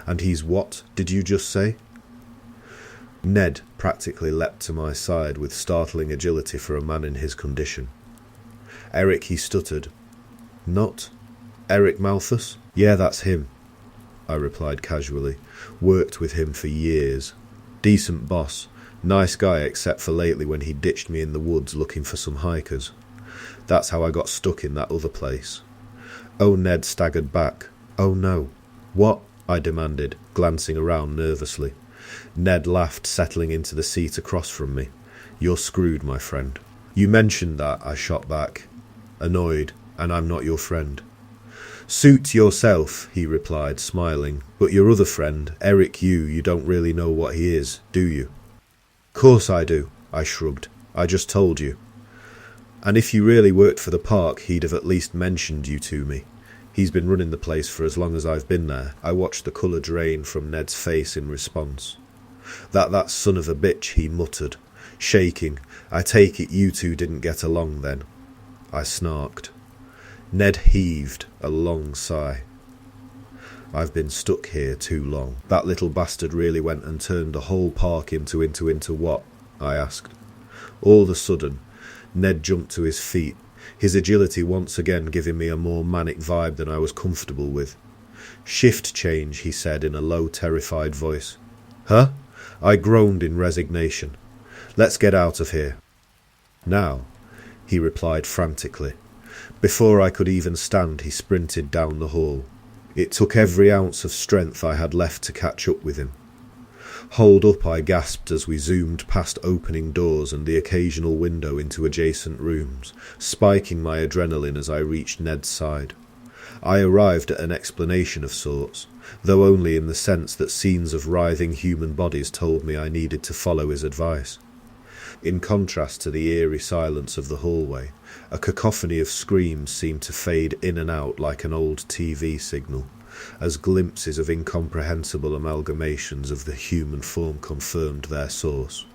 And he's what, did you just say? Ned practically leapt to my side with startling agility for a man in his condition. Eric, he stuttered. Not Eric Malthus? Yeah, that's him, I replied casually. Worked with him for years. Decent boss. Nice guy except for lately when he ditched me in the woods looking for some hikers. That's how I got stuck in that other place. Oh, Ned staggered back. Oh no. What? I demanded, glancing around nervously. Ned laughed, settling into the seat across from me. You're screwed, my friend. You mentioned that, I shot back, annoyed, and I'm not your friend. Suit yourself, he replied, smiling. But your other friend, Eric you don't really know what he is, do you? Course I do, I shrugged. I just told you. And if you really worked for the park, he'd have at least mentioned you to me. He's been running the place for as long as I've been there. I watched the colour drain from Ned's face in response. That son of a bitch, he muttered, shaking. I take it you two didn't get along then. I snarked. Ned heaved a long sigh. I've been stuck here too long. That little bastard really went and turned the whole park into what? I asked. All of a sudden, Ned jumped to his feet, his agility once again giving me a more manic vibe than I was comfortable with. Shift change, he said in a low, terrified voice. Huh? I groaned in resignation. Let's get out of here. Now, he replied frantically. Before I could even stand, he sprinted down the hall. It took every ounce of strength I had left to catch up with him. Hold up, I gasped as we zoomed past opening doors and the occasional window into adjacent rooms, spiking my adrenaline as I reached Ned's side. I arrived at an explanation of sorts, though only in the sense that scenes of writhing human bodies told me I needed to follow his advice. In contrast to the eerie silence of the hallway, a cacophony of screams seemed to fade in and out like an old TV signal, as glimpses of incomprehensible amalgamations of the human form confirmed their source.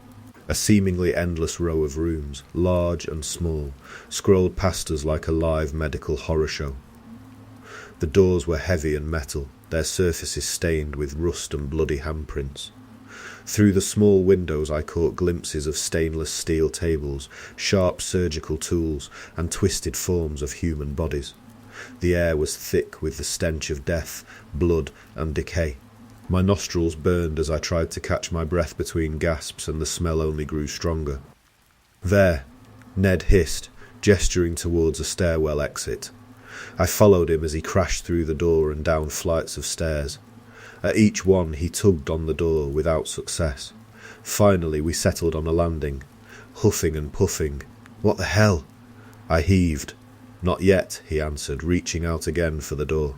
A seemingly endless row of rooms, large and small, scrolled past us like a live medical horror show. The doors were heavy and metal, their surfaces stained with rust and bloody handprints. Through the small windows I caught glimpses of stainless steel tables, sharp surgical tools, and twisted forms of human bodies. The air was thick with the stench of death, blood, and decay. My nostrils burned as I tried to catch my breath between gasps, and the smell only grew stronger. There, Ned hissed, gesturing towards a stairwell exit. I followed him as he crashed through the door and down flights of stairs. At each one he tugged on the door without success. Finally we settled on a landing, huffing and puffing. "What the hell?" I heaved. "Not yet," he answered, reaching out again for the door.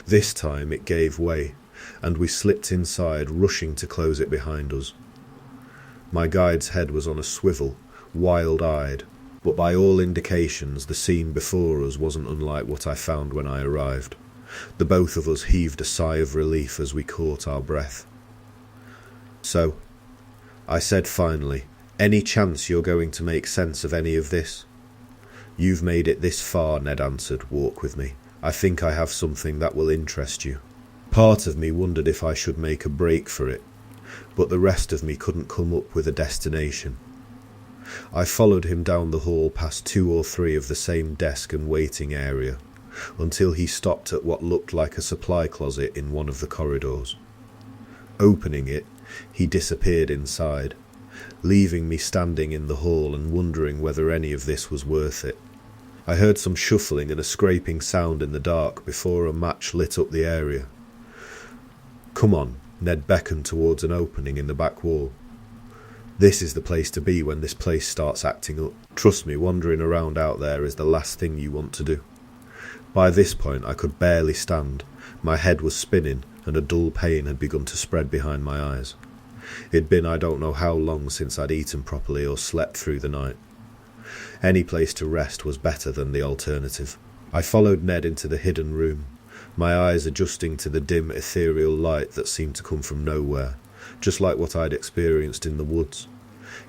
This time it gave way, and we slipped inside, rushing to close it behind us. My guide's head was on a swivel, wild-eyed, but by all indications the scene before us wasn't unlike what I found when I arrived. The both of us heaved a sigh of relief as we caught our breath. "So," I said finally, "any chance you're going to make sense of any of this?" "You've made it this far," Ned answered. "Walk with me. I think I have something that will interest you." Part of me wondered if I should make a break for it, but the rest of me couldn't come up with a destination. I followed him down the hall past 2 or 3 of the same desk and waiting area, until he stopped at what looked like a supply closet in one of the corridors. Opening it, he disappeared inside, leaving me standing in the hall and wondering whether any of this was worth it. I heard some shuffling and a scraping sound in the dark before a match lit up the area. "Come on," Ned beckoned towards an opening in the back wall. "This is the place to be when this place starts acting up. Trust me, wandering around out there is the last thing you want to do." By this point I could barely stand. My head was spinning and a dull pain had begun to spread behind my eyes. It'd been I don't know how long since I'd eaten properly or slept through the night. Any place to rest was better than the alternative. I followed Ned into the hidden room, my eyes adjusting to the dim ethereal light that seemed to come from nowhere, just like what I'd experienced in the woods.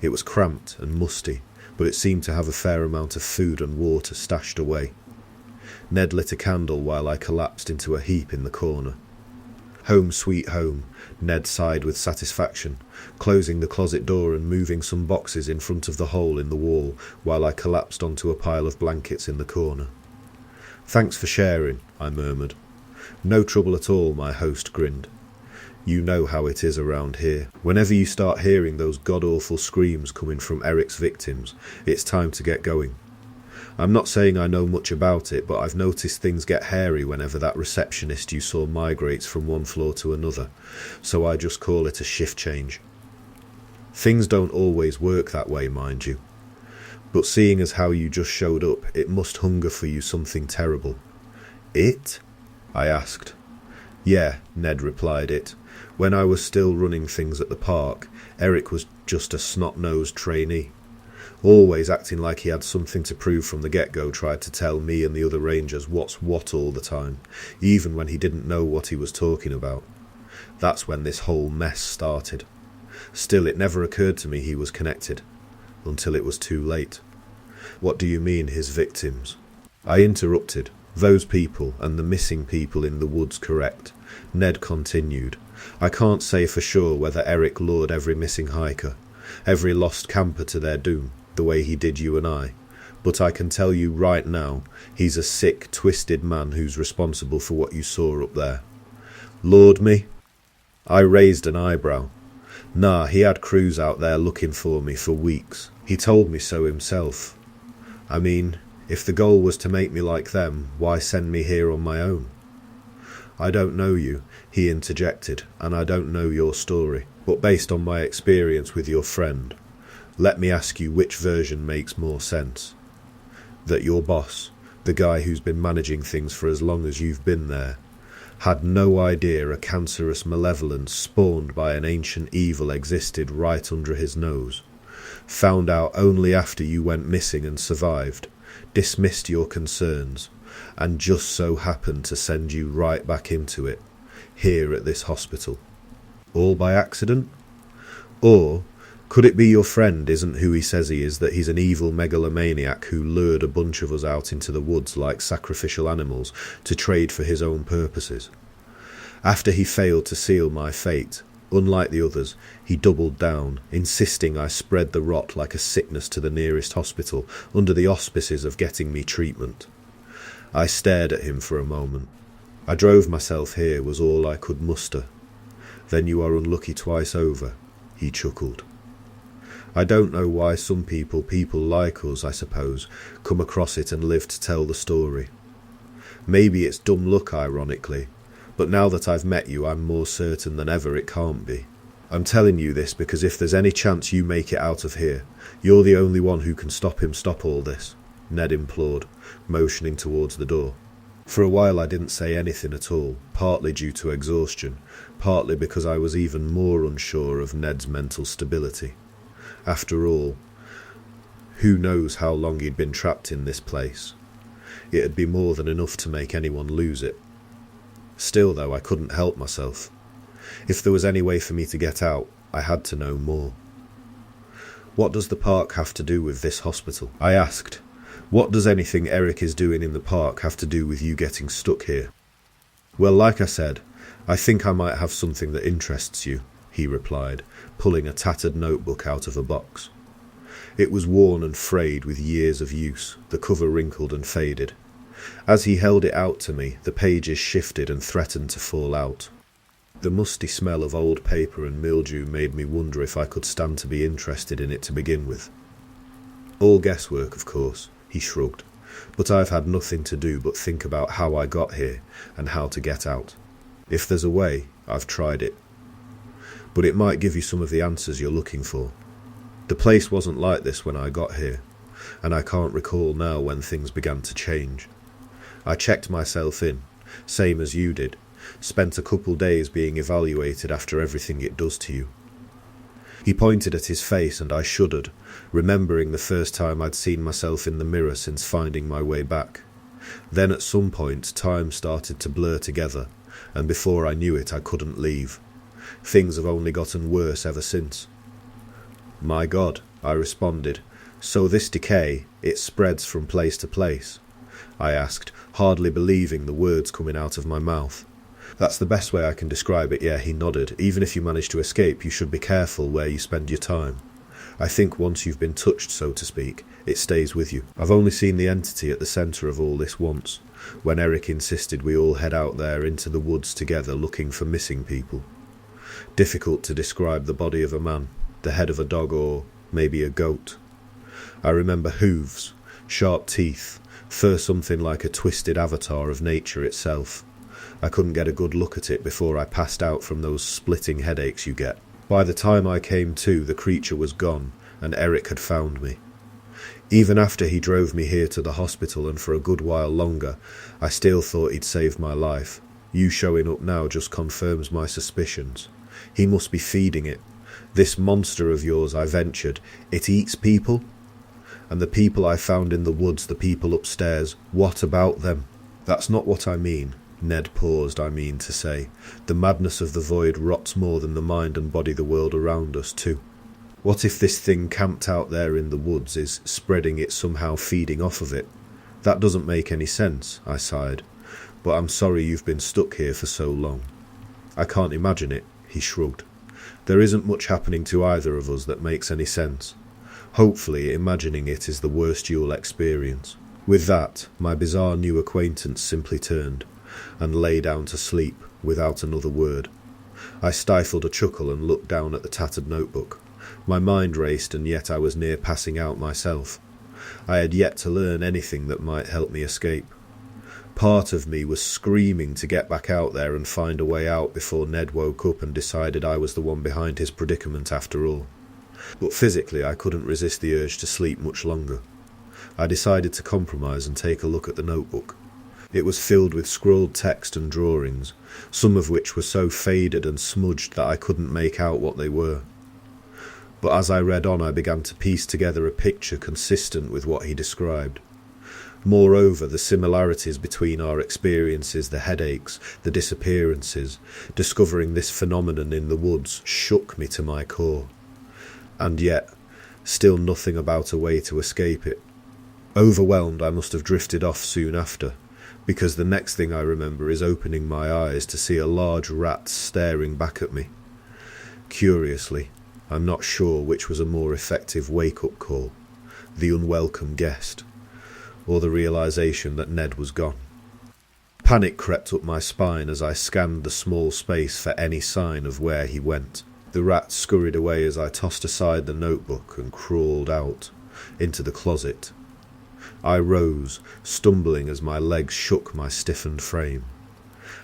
It was cramped and musty, but it seemed to have a fair amount of food and water stashed away. Ned lit a candle while I collapsed into a heap in the corner. "Home sweet home," Ned sighed with satisfaction, closing the closet door and moving some boxes in front of the hole in the wall while I collapsed onto a pile of blankets in the corner. "Thanks for sharing," I murmured. "No trouble at all," my host grinned. "You know how it is around here. Whenever you start hearing those god-awful screams coming from Eric's victims, it's time to get going. I'm not saying I know much about it, but I've noticed things get hairy whenever that receptionist you saw migrates from one floor to another, so I just call it a shift change. Things don't always work that way, mind you. But seeing as how you just showed up, it must hunger for you something terrible." "It?" I asked. "Yeah," Ned replied, "it. When I was still running things at the park, Eric was just a snot-nosed trainee. Always acting like he had something to prove from the get-go, tried to tell me and the other rangers what's what all the time, even when he didn't know what he was talking about. That's when this whole mess started. Still, it never occurred to me he was connected, until it was too late." "What do you mean, his victims?" I interrupted. "Those people and the missing people in the woods, correct?" Ned continued. "I can't say for sure whether Eric lured every missing hiker, every lost camper to their doom, the way he did you and I, but I can tell you right now, he's a sick, twisted man who's responsible for what you saw up there." "Lured me?" I raised an eyebrow. "Nah, he had crews out there looking for me for weeks. He told me so himself. I mean, if the goal was to make me like them, why send me here on my own?" "I don't know you," he interjected, "and I don't know your story, but based on my experience with your friend, let me ask you which version makes more sense. That your boss, the guy who's been managing things for as long as you've been there, had no idea a cancerous malevolence spawned by an ancient evil existed right under his nose, found out only after you went missing and survived, dismissed your concerns, and just so happened to send you right back into it, here at this hospital. All by accident? Or could it be your friend isn't who he says he is, that he's an evil megalomaniac who lured a bunch of us out into the woods like sacrificial animals to trade for his own purposes? After he failed to seal my fate, unlike the others, he doubled down, insisting I spread the rot like a sickness to the nearest hospital under the auspices of getting me treatment." I stared at him for a moment. "I drove myself here was all I could muster." "Then you are unlucky twice over," he chuckled. "I don't know why some people like us, I suppose, come across it and live to tell the story. Maybe it's dumb luck, ironically, But now that I've met you, I'm more certain than ever it can't be. I'm telling you this because if there's any chance you make it out of here, you're the only one who can stop him stop all this," Ned implored, motioning towards the door. For a while I didn't say anything at all, partly due to exhaustion, partly because I was even more unsure of Ned's mental stability. After all, who knows how long he'd been trapped in this place? It'd be more than enough to make anyone lose it. Still, though, I couldn't help myself. If there was any way for me to get out, I had to know more. "What does the park have to do with this hospital?" I asked. "What does anything Eric is doing in the park have to do with you getting stuck here?" "Well, like I said, I think I might have something that interests you," he replied, pulling a tattered notebook out of a box. It was worn and frayed with years of use, the cover wrinkled and faded. As he held it out to me, the pages shifted and threatened to fall out. The musty smell of old paper and mildew made me wonder if I could stand to be interested in it to begin with. "All guesswork, of course," he shrugged, "but I've had nothing to do but think about how I got here and how to get out. If there's a way, I've tried it. But it might give you some of the answers you're looking for. The place wasn't like this when I got here, and I can't recall now when things began to change. I checked myself in, same as you did, spent a couple days being evaluated after everything it does to you." He pointed at his face and I shuddered, remembering the first time I'd seen myself in the mirror since finding my way back. Then at some point time started to blur together, and before I knew it I couldn't leave. Things have only gotten worse ever since. "My God," I responded, "so this decay, it spreads from place to place?" I asked, hardly believing the words coming out of my mouth. "That's the best way I can describe it, yeah," he nodded. "Even if you manage to escape, you should be careful where you spend your time. I think once you've been touched, so to speak, it stays with you. I've only seen the entity at the centre of all this once, when Eric insisted we all head out there into the woods together looking for missing people. Difficult to describe the body of a man, the head of a dog, or maybe a goat. I remember hooves, sharp teeth, fur something like a twisted avatar of nature itself. I couldn't get a good look at it before I passed out from those splitting headaches you get. By the time I came to, the creature was gone, and Eric had found me. Even after he drove me here to the hospital and for a good while longer, I still thought he'd saved my life. You showing up now just confirms my suspicions. He must be feeding it. This monster of yours, I ventured, it eats people? And the people I found in the woods, the people upstairs, what about them?" "That's not what I mean," Ned paused, I mean to say. "The madness of the void rots more than the mind and body the world around us too. What if this thing camped out there in the woods is spreading it, somehow feeding off of it? That doesn't make any sense," I sighed. "But I'm sorry you've been stuck here for so long." "I can't imagine it," he shrugged. "There isn't much happening to either of us that makes any sense. Hopefully, imagining it is the worst you'll experience." With that, my bizarre new acquaintance simply turned and lay down to sleep without another word. I stifled a chuckle and looked down at the tattered notebook. My mind raced, and yet I was near passing out myself. I had yet to learn anything that might help me escape. Part of me was screaming to get back out there and find a way out before Ned woke up and decided I was the one behind his predicament after all. But physically I couldn't resist the urge to sleep much longer. I decided to compromise and take a look at the notebook. It was filled with scrawled text and drawings, some of which were so faded and smudged that I couldn't make out what they were. But as I read on, I began to piece together a picture consistent with what he described. Moreover, the similarities between our experiences, the headaches, the disappearances, discovering this phenomenon in the woods, shook me to my core. And yet, still nothing about a way to escape it. Overwhelmed, I must have drifted off soon after, because the next thing I remember is opening my eyes to see a large rat staring back at me. Curiously, I'm not sure which was a more effective wake-up call, the unwelcome guest, or the realization that Ned was gone. Panic crept up my spine as I scanned the small space for any sign of where he went. The rat scurried away as I tossed aside the notebook and crawled out, into the closet. I rose, stumbling as my legs shook my stiffened frame.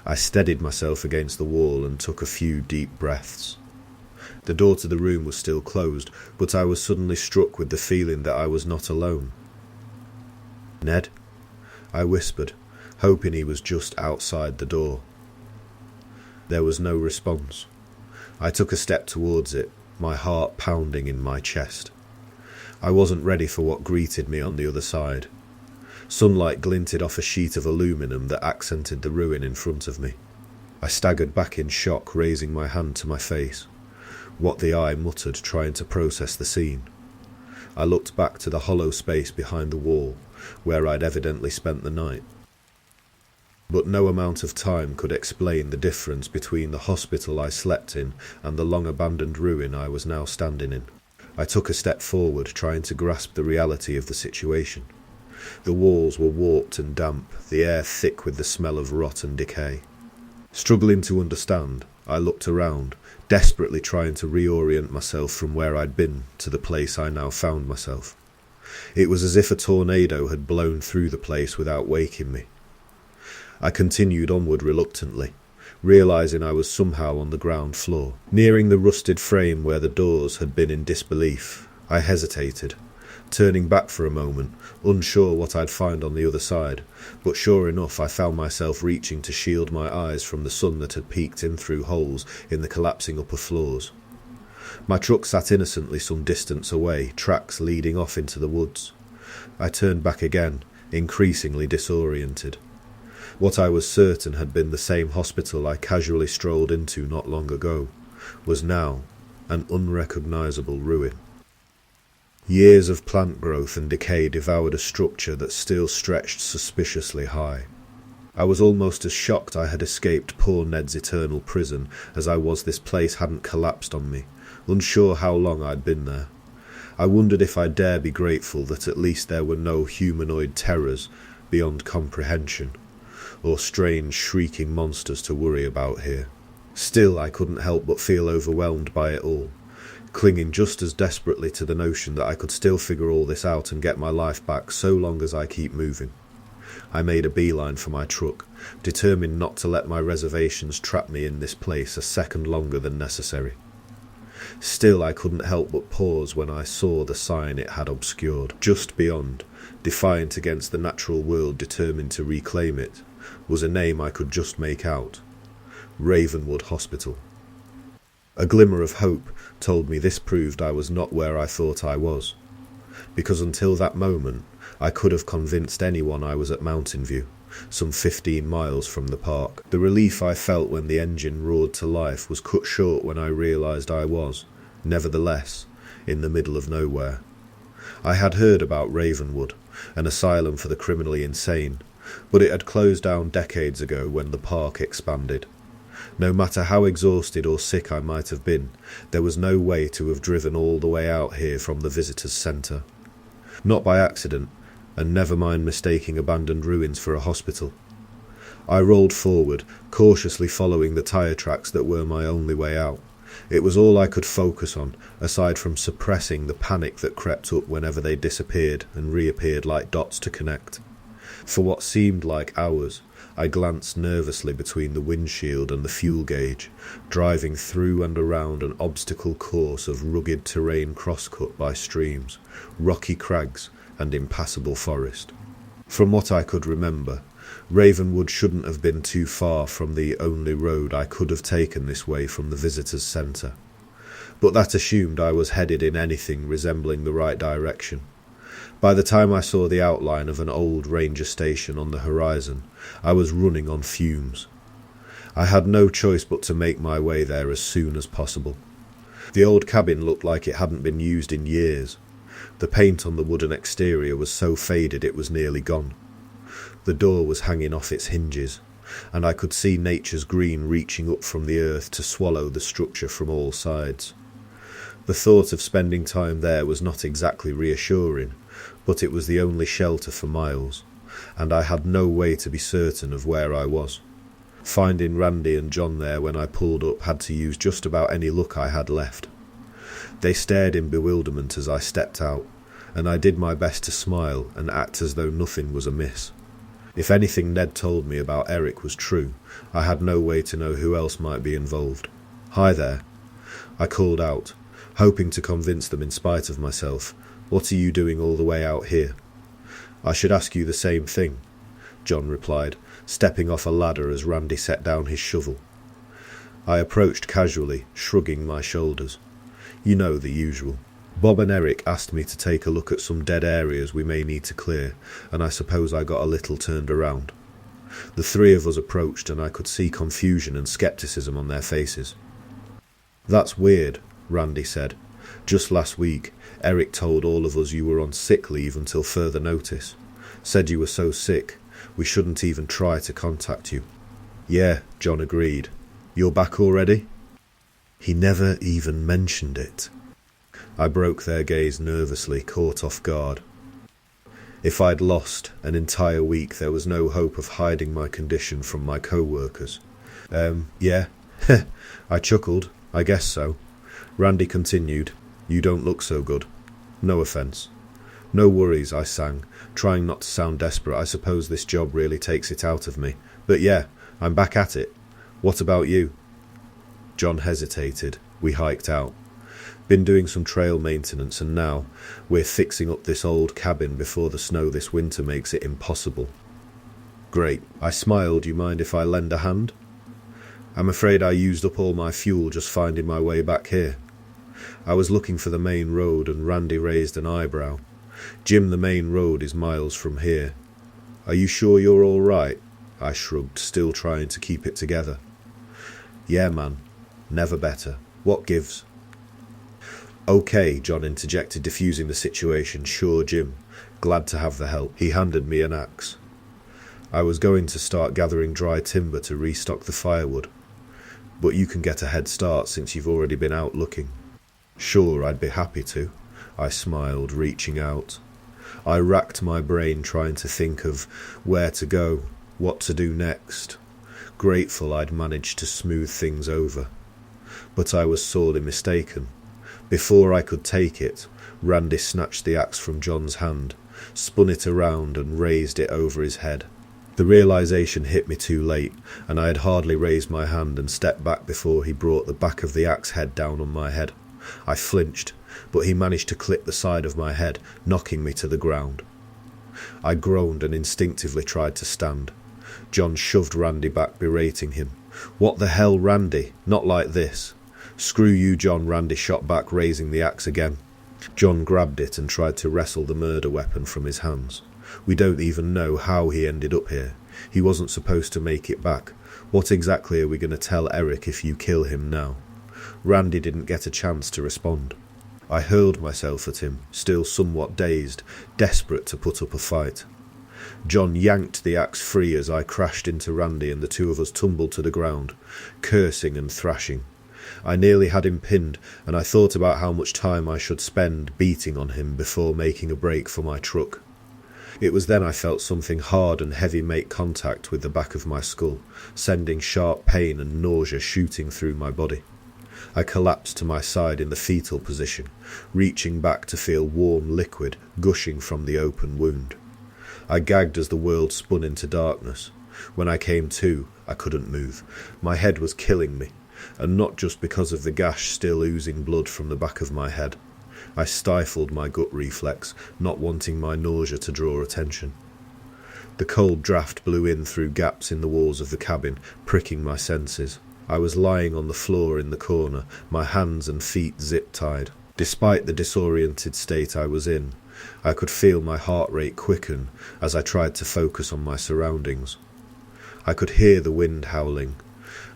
I steadied myself against the wall and took a few deep breaths. The door to the room was still closed, but I was suddenly struck with the feeling that I was not alone. "Ned?" I whispered, hoping he was just outside the door. There was no response. I took a step towards it, my heart pounding in my chest. I wasn't ready for what greeted me on the other side. Sunlight glinted off a sheet of aluminum that accented the ruin in front of me. I staggered back in shock, raising my hand to my face. What the eye muttered, trying to process the scene. I looked back to the hollow space behind the wall, where I'd evidently spent the night. But no amount of time could explain the difference between the hospital I slept in and the long-abandoned ruin I was now standing in. I took a step forward, trying to grasp the reality of the situation. The walls were warped and damp, the air thick with the smell of rot and decay. Struggling to understand, I looked around, desperately trying to reorient myself from where I'd been to the place I now found myself. It was as if a tornado had blown through the place without waking me. I continued onward reluctantly, realising I was somehow on the ground floor. Nearing the rusted frame where the doors had been in disbelief, I hesitated, turning back for a moment, unsure what I'd find on the other side, but sure enough I found myself reaching to shield my eyes from the sun that had peeked in through holes in the collapsing upper floors. My truck sat innocently some distance away, tracks leading off into the woods. I turned back again, increasingly disoriented. What I was certain had been the same hospital I casually strolled into not long ago was now an unrecognisable ruin. Years of plant growth and decay devoured a structure that still stretched suspiciously high. I was almost as shocked I had escaped poor Ned's eternal prison as I was this place hadn't collapsed on me, unsure how long I'd been there. I wondered if I dare be grateful that at least there were no humanoid terrors beyond comprehension, or strange shrieking monsters to worry about here. Still, I couldn't help but feel overwhelmed by it all, clinging just as desperately to the notion that I could still figure all this out and get my life back so long as I keep moving. I made a beeline for my truck, determined not to let my reservations trap me in this place a second longer than necessary. Still, I couldn't help but pause when I saw the sign it had obscured. Just beyond, defiant against the natural world determined to reclaim it, was a name I could just make out: Ravenwood Hospital. A glimmer of hope told me this proved I was not where I thought I was, because until that moment I could have convinced anyone I was at Mountain View, some 15 miles from the park. The relief I felt when the engine roared to life was cut short when I realised I was, nevertheless, in the middle of nowhere. I had heard about Ravenwood, an asylum for the criminally insane, but it had closed down decades ago when the park expanded. No matter how exhausted or sick I might have been, there was no way to have driven all the way out here from the visitors' centre. Not by accident, and never mind mistaking abandoned ruins for a hospital. I rolled forward, cautiously following the tyre tracks that were my only way out. It was all I could focus on, aside from suppressing the panic that crept up whenever they disappeared and reappeared like dots to connect. For what seemed like hours, I glanced nervously between the windshield and the fuel gauge, driving through and around an obstacle course of rugged terrain crosscut by streams, rocky crags, and impassable forest. From what I could remember, Ravenwood shouldn't have been too far from the only road I could have taken this way from the visitors' centre, but that assumed I was headed in anything resembling the right direction. By the time I saw the outline of an old ranger station on the horizon, I was running on fumes. I had no choice but to make my way there as soon as possible. The old cabin looked like it hadn't been used in years. The paint on the wooden exterior was so faded it was nearly gone. The door was hanging off its hinges, and I could see nature's green reaching up from the earth to swallow the structure from all sides. The thought of spending time there was not exactly reassuring, but it was the only shelter for miles, and I had no way to be certain of where I was. Finding Randy and John there when I pulled up had to use just about any luck I had left. They stared in bewilderment as I stepped out, and I did my best to smile and act as though nothing was amiss. If anything Ned told me about Eric was true, I had no way to know who else might be involved. "Hi there," I called out, hoping to convince them in spite of myself. "What are you doing all the way out here?" "I should ask you the same thing," John replied, stepping off a ladder as Randy set down his shovel. I approached casually, shrugging my shoulders. You know, the usual. Bob and Eric asked me to take a look at some dead areas we may need to clear, and I suppose I got a little turned around. The three of us approached, and I could see confusion and skepticism on their faces. "That's weird," Randy said. "Just last week, Eric told all of us you were on sick leave until further notice. Said you were so sick, we shouldn't even try to contact you." "Yeah," John agreed. "You're back already?" He never even mentioned it. I broke their gaze nervously, caught off guard. If I'd lost an entire week, there was no hope of hiding my condition from my co-workers. Yeah. I chuckled. "I guess so." Randy continued. "You don't look so good. No offence." "No worries," I sang, trying not to sound desperate. "I suppose this job really takes it out of me. But yeah, I'm back at it. What about you?" John hesitated. We hiked out. Been doing some trail maintenance, and now we're fixing up this old cabin before the snow this winter makes it impossible. "Great." I smiled. "You mind if I lend a hand?" "I'm afraid I used up all my fuel just finding my way back here." I was looking for the main road, and Randy raised an eyebrow. "Jim, the main road is miles from here." "Are you sure you're all right?" I shrugged, still trying to keep it together. "Yeah, man. Never better. What gives?" "Okay," John interjected, diffusing the situation. "Sure, Jim. Glad to have the help." He handed me an axe. I was going to start gathering dry timber to restock the firewood, but you can get a head start since you've already been out looking. "Sure, I'd be happy to," I smiled, reaching out. I racked my brain trying to think of where to go, what to do next. Grateful I'd managed to smooth things over. But I was sorely mistaken. Before I could take it, Randy snatched the axe from John's hand, spun it around and raised it over his head. The realization hit me too late, and I had hardly raised my hand and stepped back before he brought the back of the axe head down on my head. I flinched, but he managed to clip the side of my head, knocking me to the ground. I groaned and instinctively tried to stand. John shoved Randy back, berating him. "What the hell, Randy? Not like this." "Screw you, John," Randy shot back, raising the axe again. John grabbed it and tried to wrestle the murder weapon from his hands. We don't even know how he ended up here. He wasn't supposed to make it back. What exactly are we going to tell Eric if you kill him now? Randy didn't get a chance to respond. I hurled myself at him, still somewhat dazed, desperate to put up a fight. John yanked the axe free as I crashed into Randy, and the two of us tumbled to the ground, cursing and thrashing. I nearly had him pinned, and I thought about how much time I should spend beating on him before making a break for my truck. It was then I felt something hard and heavy make contact with the back of my skull, sending sharp pain and nausea shooting through my body. I collapsed to my side in the fetal position, reaching back to feel warm liquid gushing from the open wound. I gagged as the world spun into darkness. When I came to, I couldn't move. My head was killing me, and not just because of the gash still oozing blood from the back of my head. I stifled my gut reflex, not wanting my nausea to draw attention. The cold draft blew in through gaps in the walls of the cabin, pricking my senses. I was lying on the floor in the corner, my hands and feet zip-tied. Despite the disoriented state I was in, I could feel my heart rate quicken as I tried to focus on my surroundings. I could hear the wind howling,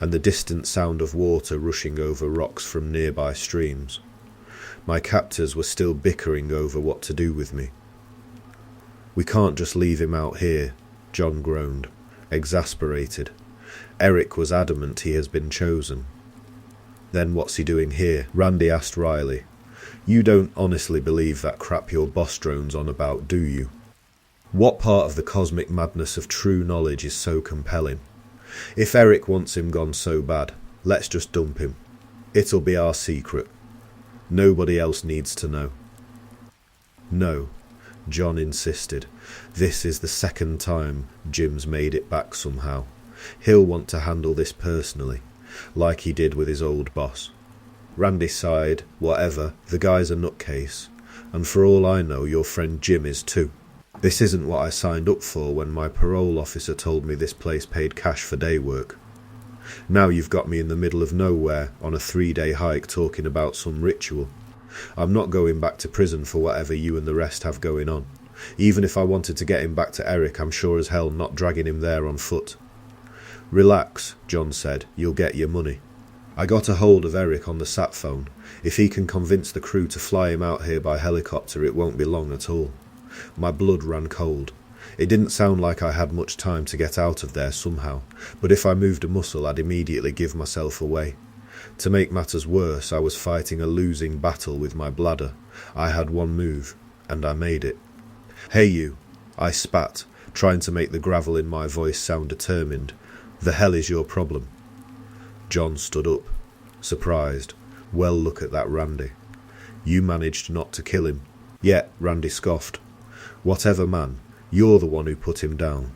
and the distant sound of water rushing over rocks from nearby streams. My captors were still bickering over what to do with me. "We can't just leave him out here," John groaned, exasperated. "Eric was adamant he has been chosen." "Then what's he doing here?" Randy asked Riley. "You don't honestly believe that crap your boss drones on about, do you? What part of the cosmic madness of true knowledge is so compelling? If Eric wants him gone so bad, let's just dump him. It'll be our secret. Nobody else needs to know." "No, John insisted. This is the second time Jim's made it back somehow. He'll want to handle this personally, like he did with his old boss. Randy sighed. Whatever, the guy's a nutcase, and for all I know your friend Jim is too. This isn't what I signed up for when my parole officer told me this place paid cash for day work. Now you've got me in the middle of nowhere on a 3-day hike talking about some ritual. I'm not going back to prison for whatever you and the rest have going on. Even if I wanted to get him back to Eric, I'm sure as hell not dragging him there on foot. Relax, John said. You'll get your money. I got a hold of Eric on the sat phone. If he can convince the crew to fly him out here by helicopter, it won't be long at all. My blood ran cold. It didn't sound like I had much time to get out of there somehow, but if I moved a muscle I'd immediately give myself away. To make matters worse, I was fighting a losing battle with my bladder. I had one move, and I made it. Hey you, I spat, trying to make the gravel in my voice sound determined. The hell is your problem? John stood up, surprised. Well, look at that Randy. You managed not to kill him. Yet, Randy scoffed. Whatever, man, you're the one who put him down.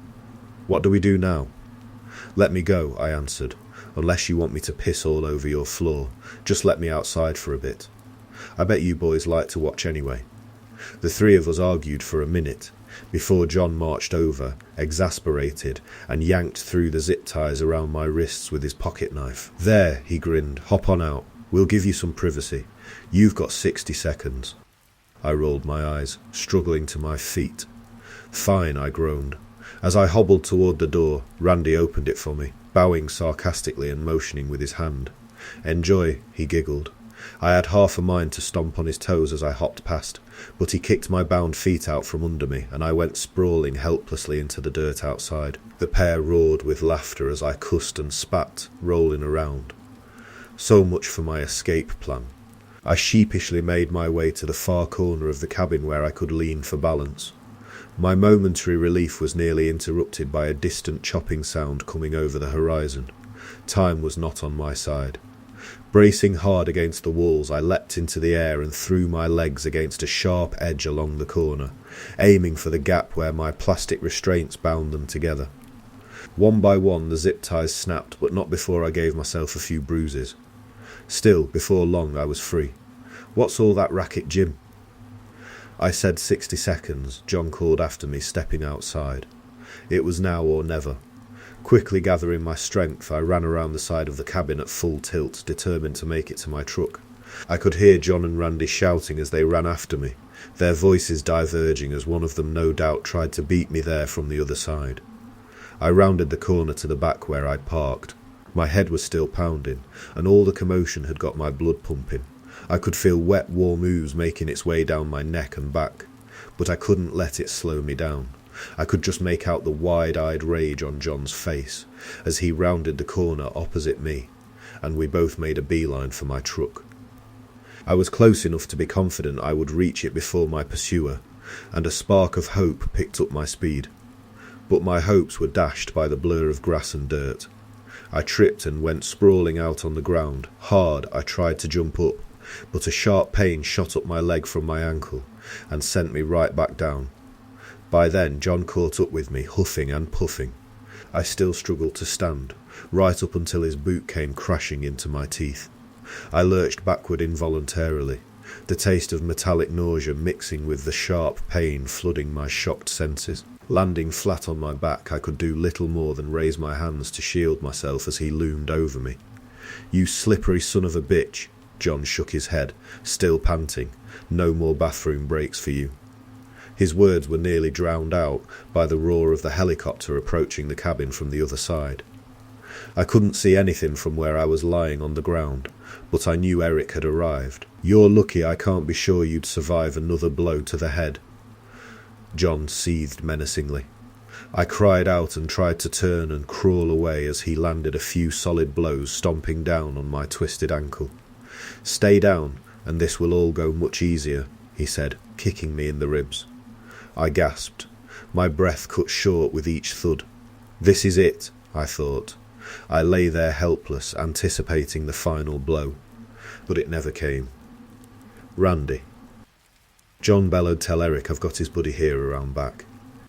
What do we do now? Let me go, I answered. Unless you want me to piss all over your floor, just let me outside for a bit. I bet you boys like to watch anyway. The three of us argued for a minute, before John marched over, exasperated, and yanked through the zip ties around my wrists with his pocket knife. There, he grinned, hop on out. We'll give you some privacy. You've got 60 seconds. I rolled my eyes, struggling to my feet. Fine, I groaned. As I hobbled toward the door, Randy opened it for me, bowing sarcastically and motioning with his hand. Enjoy, he giggled. I had half a mind to stomp on his toes as I hopped past, but he kicked my bound feet out from under me, and I went sprawling helplessly into the dirt outside. The pair roared with laughter as I cussed and spat, rolling around. So much for my escape plan. I sheepishly made my way to the far corner of the cabin where I could lean for balance. My momentary relief was nearly interrupted by a distant chopping sound coming over the horizon. Time was not on my side. Bracing hard against the walls, I leapt into the air and threw my legs against a sharp edge along the corner, aiming for the gap where my plastic restraints bound them together. One by one the zip ties snapped, but not before I gave myself a few bruises. Still, before long I was free. What's all that racket, Jim? I said 60 seconds, John called after me, stepping outside. It was now or never. Quickly gathering my strength, I ran around the side of the cabin at full tilt, determined to make it to my truck. I could hear John and Randy shouting as they ran after me, their voices diverging as one of them no doubt tried to beat me there from the other side. I rounded the corner to the back where I'd parked. My head was still pounding, and all the commotion had got my blood pumping. I could feel wet, warm ooze making its way down my neck and back, but I couldn't let it slow me down. I could just make out the wide-eyed rage on John's face as he rounded the corner opposite me, and we both made a beeline for my truck. I was close enough to be confident I would reach it before my pursuer, and a spark of hope picked up my speed. But my hopes were dashed by the blur of grass and dirt. I tripped and went sprawling out on the ground. Hard, I tried to jump up, but a sharp pain shot up my leg from my ankle and sent me right back down. By then, John caught up with me, huffing and puffing. I still struggled to stand, right up until his boot came crashing into my teeth. I lurched backward involuntarily, the taste of metallic nausea mixing with the sharp pain flooding my shocked senses. Landing flat on my back, I could do little more than raise my hands to shield myself as he loomed over me. "You slippery son of a bitch," John shook his head, still panting. "No more bathroom breaks for you." His words were nearly drowned out by the roar of the helicopter approaching the cabin from the other side. I couldn't see anything from where I was lying on the ground, but I knew Eric had arrived. "You're lucky I can't be sure you'd survive another blow to the head." John seethed menacingly. I cried out and tried to turn and crawl away as he landed a few solid blows, stomping down on my twisted ankle. "Stay down, and this will all go much easier," he said, kicking me in the ribs. I gasped, my breath cut short with each thud. This is it, I thought. I lay there helpless, anticipating the final blow. But it never came. Randy. John bellowed, "Tell Eric I've got his buddy here around back."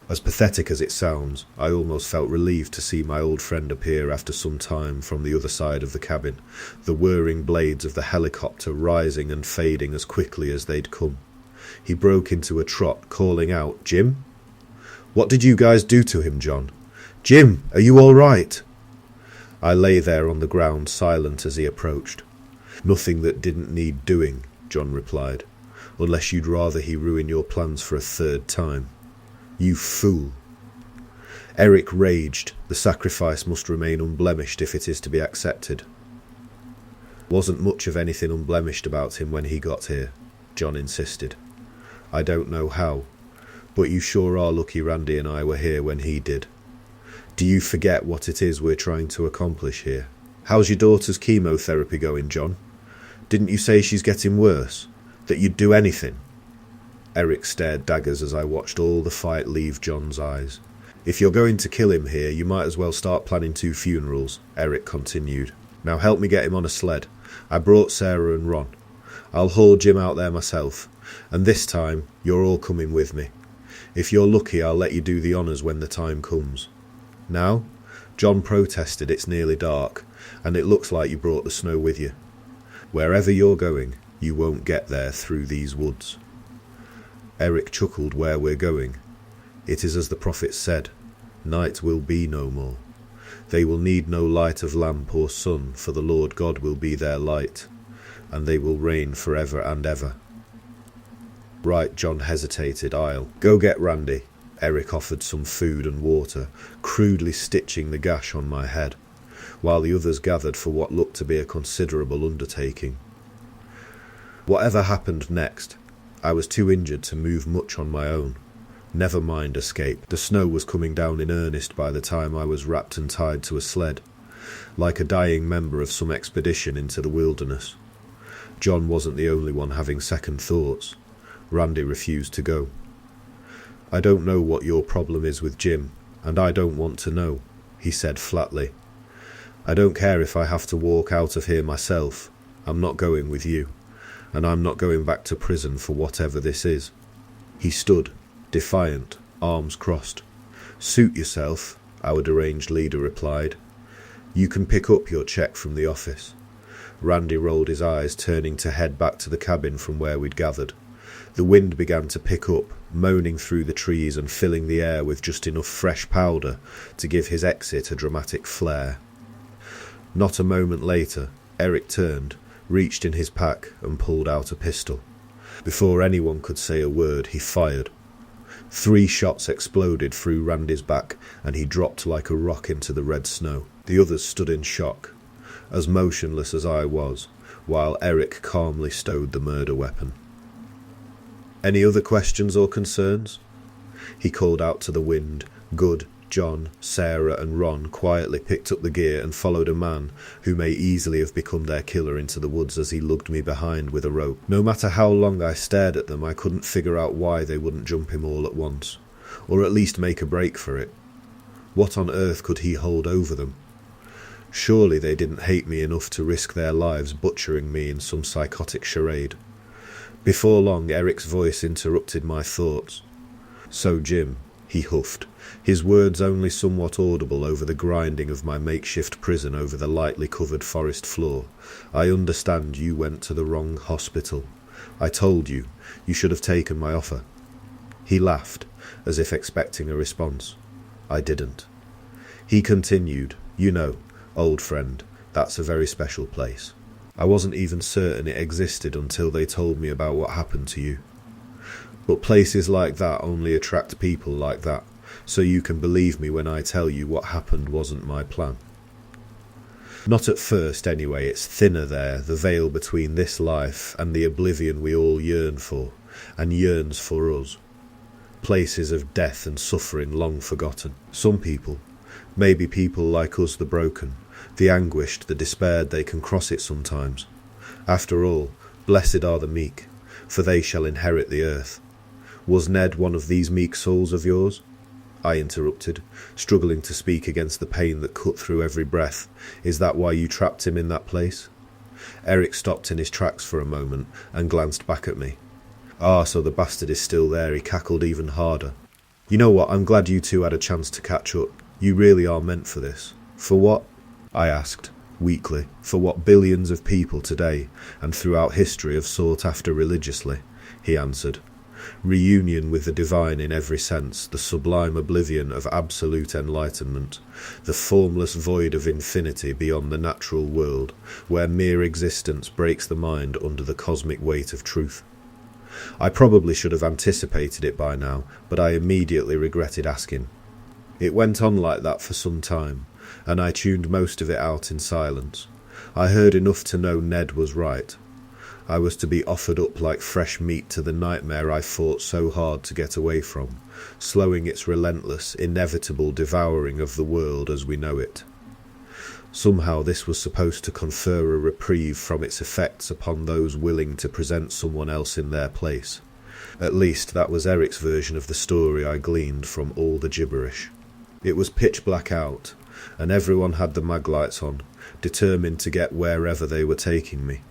As pathetic as it sounds, I almost felt relieved to see my old friend appear after some time from the other side of the cabin, the whirring blades of the helicopter rising and fading as quickly as they'd come. He broke into a trot, calling out, "Jim? What did you guys do to him, John? Jim, are you all right?" I lay there on the ground, silent as he approached. "Nothing that didn't need doing," John replied, "unless you'd rather he ruin your plans for a third time. You fool." Eric raged. The sacrifice must remain unblemished if it is to be accepted. "Wasn't much of anything unblemished about him when he got here," John insisted. "I don't know how, but you sure are lucky Randy and I were here when he did. Do you forget what it is we're trying to accomplish here? How's your daughter's chemotherapy going, John? Didn't you say she's getting worse? That you'd do anything?" Eric stared daggers as I watched all the fight leave John's eyes. "If you're going to kill him here, you might as well start planning 2 funerals, Eric continued. "Now help me get him on a sled. I brought Sarah and Ron. I'll haul Jim out there myself, and this time you're all coming with me. If you're lucky, I'll let you do the honours when the time comes." "Now?" John protested. "It's nearly dark, and it looks like you brought the snow with you. Wherever you're going, you won't get there through these woods." Eric chuckled. "Where we're going? It is as the prophet said, night will be no more. They will need no light of lamp or sun, for the Lord God will be their light, and they will reign forever and ever." "Right," John hesitated. "I'll go get Randy." Eric offered some food and water, crudely stitching the gash on my head, while the others gathered for what looked to be a considerable undertaking. Whatever happened next, I was too injured to move much on my own. Never mind escape. The snow was coming down in earnest by the time I was wrapped and tied to a sled, like a dying member of some expedition into the wilderness. John wasn't the only one having second thoughts. Randy refused to go. "I don't know what your problem is with Jim, and I don't want to know," he said flatly. "I don't care if I have to walk out of here myself. I'm not going with you, and I'm not going back to prison for whatever this is." He stood, defiant, arms crossed. "Suit yourself," our deranged leader replied. "You can pick up your check from the office." Randy rolled his eyes, turning to head back to the cabin from where we'd gathered. The wind began to pick up, moaning through the trees and filling the air with just enough fresh powder to give his exit a dramatic flair. Not a moment later, Eric turned, reached in his pack and pulled out a pistol. Before anyone could say a word, he fired. 3 shots exploded through Randy's back, and he dropped like a rock into the red snow. The others stood in shock, as motionless as I was, while Eric calmly stowed the murder weapon. "Any other questions or concerns?" He called out to the wind. Good, John, Sarah and Ron quietly picked up the gear and followed a man who may easily have become their killer into the woods as he lugged me behind with a rope. No matter how long I stared at them, I couldn't figure out why they wouldn't jump him all at once, or at least make a break for it. What on earth could he hold over them? Surely they didn't hate me enough to risk their lives butchering me in some psychotic charade. Before long, Eric's voice interrupted my thoughts. "So, Jim," he huffed, his words only somewhat audible over the grinding of my makeshift prison over the lightly covered forest floor, "I understand you went to the wrong hospital. I told you. You should have taken my offer." He laughed, as if expecting a response. I didn't. He continued, "You know, old friend, that's a very special place. I wasn't even certain it existed until they told me about what happened to you. But places like that only attract people like that, so you can believe me when I tell you what happened wasn't my plan. Not at first, anyway. It's thinner there, the veil between this life and the oblivion we all yearn for, and yearns for us. Places of death and suffering long forgotten. Some people, maybe people like us the broken, the anguished, the despaired, they can cross it sometimes. After all, blessed are the meek, for they shall inherit the earth. Was Ned one of these meek souls of yours?" I interrupted, struggling to speak against the pain that cut through every breath. "Is that why you trapped him in that place?" Eric stopped in his tracks for a moment and glanced back at me. Ah, so the bastard is still there, he cackled even harder. You know what, I'm glad you two had a chance to catch up. You really are meant for this. For what? I asked, weakly. For what billions of people today, and throughout history, have sought after religiously, he answered. Reunion with the divine in every sense, the sublime oblivion of absolute enlightenment, the formless void of infinity beyond the natural world, where mere existence breaks the mind under the cosmic weight of truth. I probably should have anticipated it by now, but I immediately regretted asking. It went on like that for some time, and I tuned most of it out in silence. I heard enough to know Ned was right. I was to be offered up like fresh meat to the nightmare I fought so hard to get away from, slowing its relentless, inevitable devouring of the world as we know it. Somehow this was supposed to confer a reprieve from its effects upon those willing to present someone else in their place. At least that was Eric's version of the story I gleaned from all the gibberish. It was pitch black out, and everyone had the mag lights on, determined to get wherever they were taking me.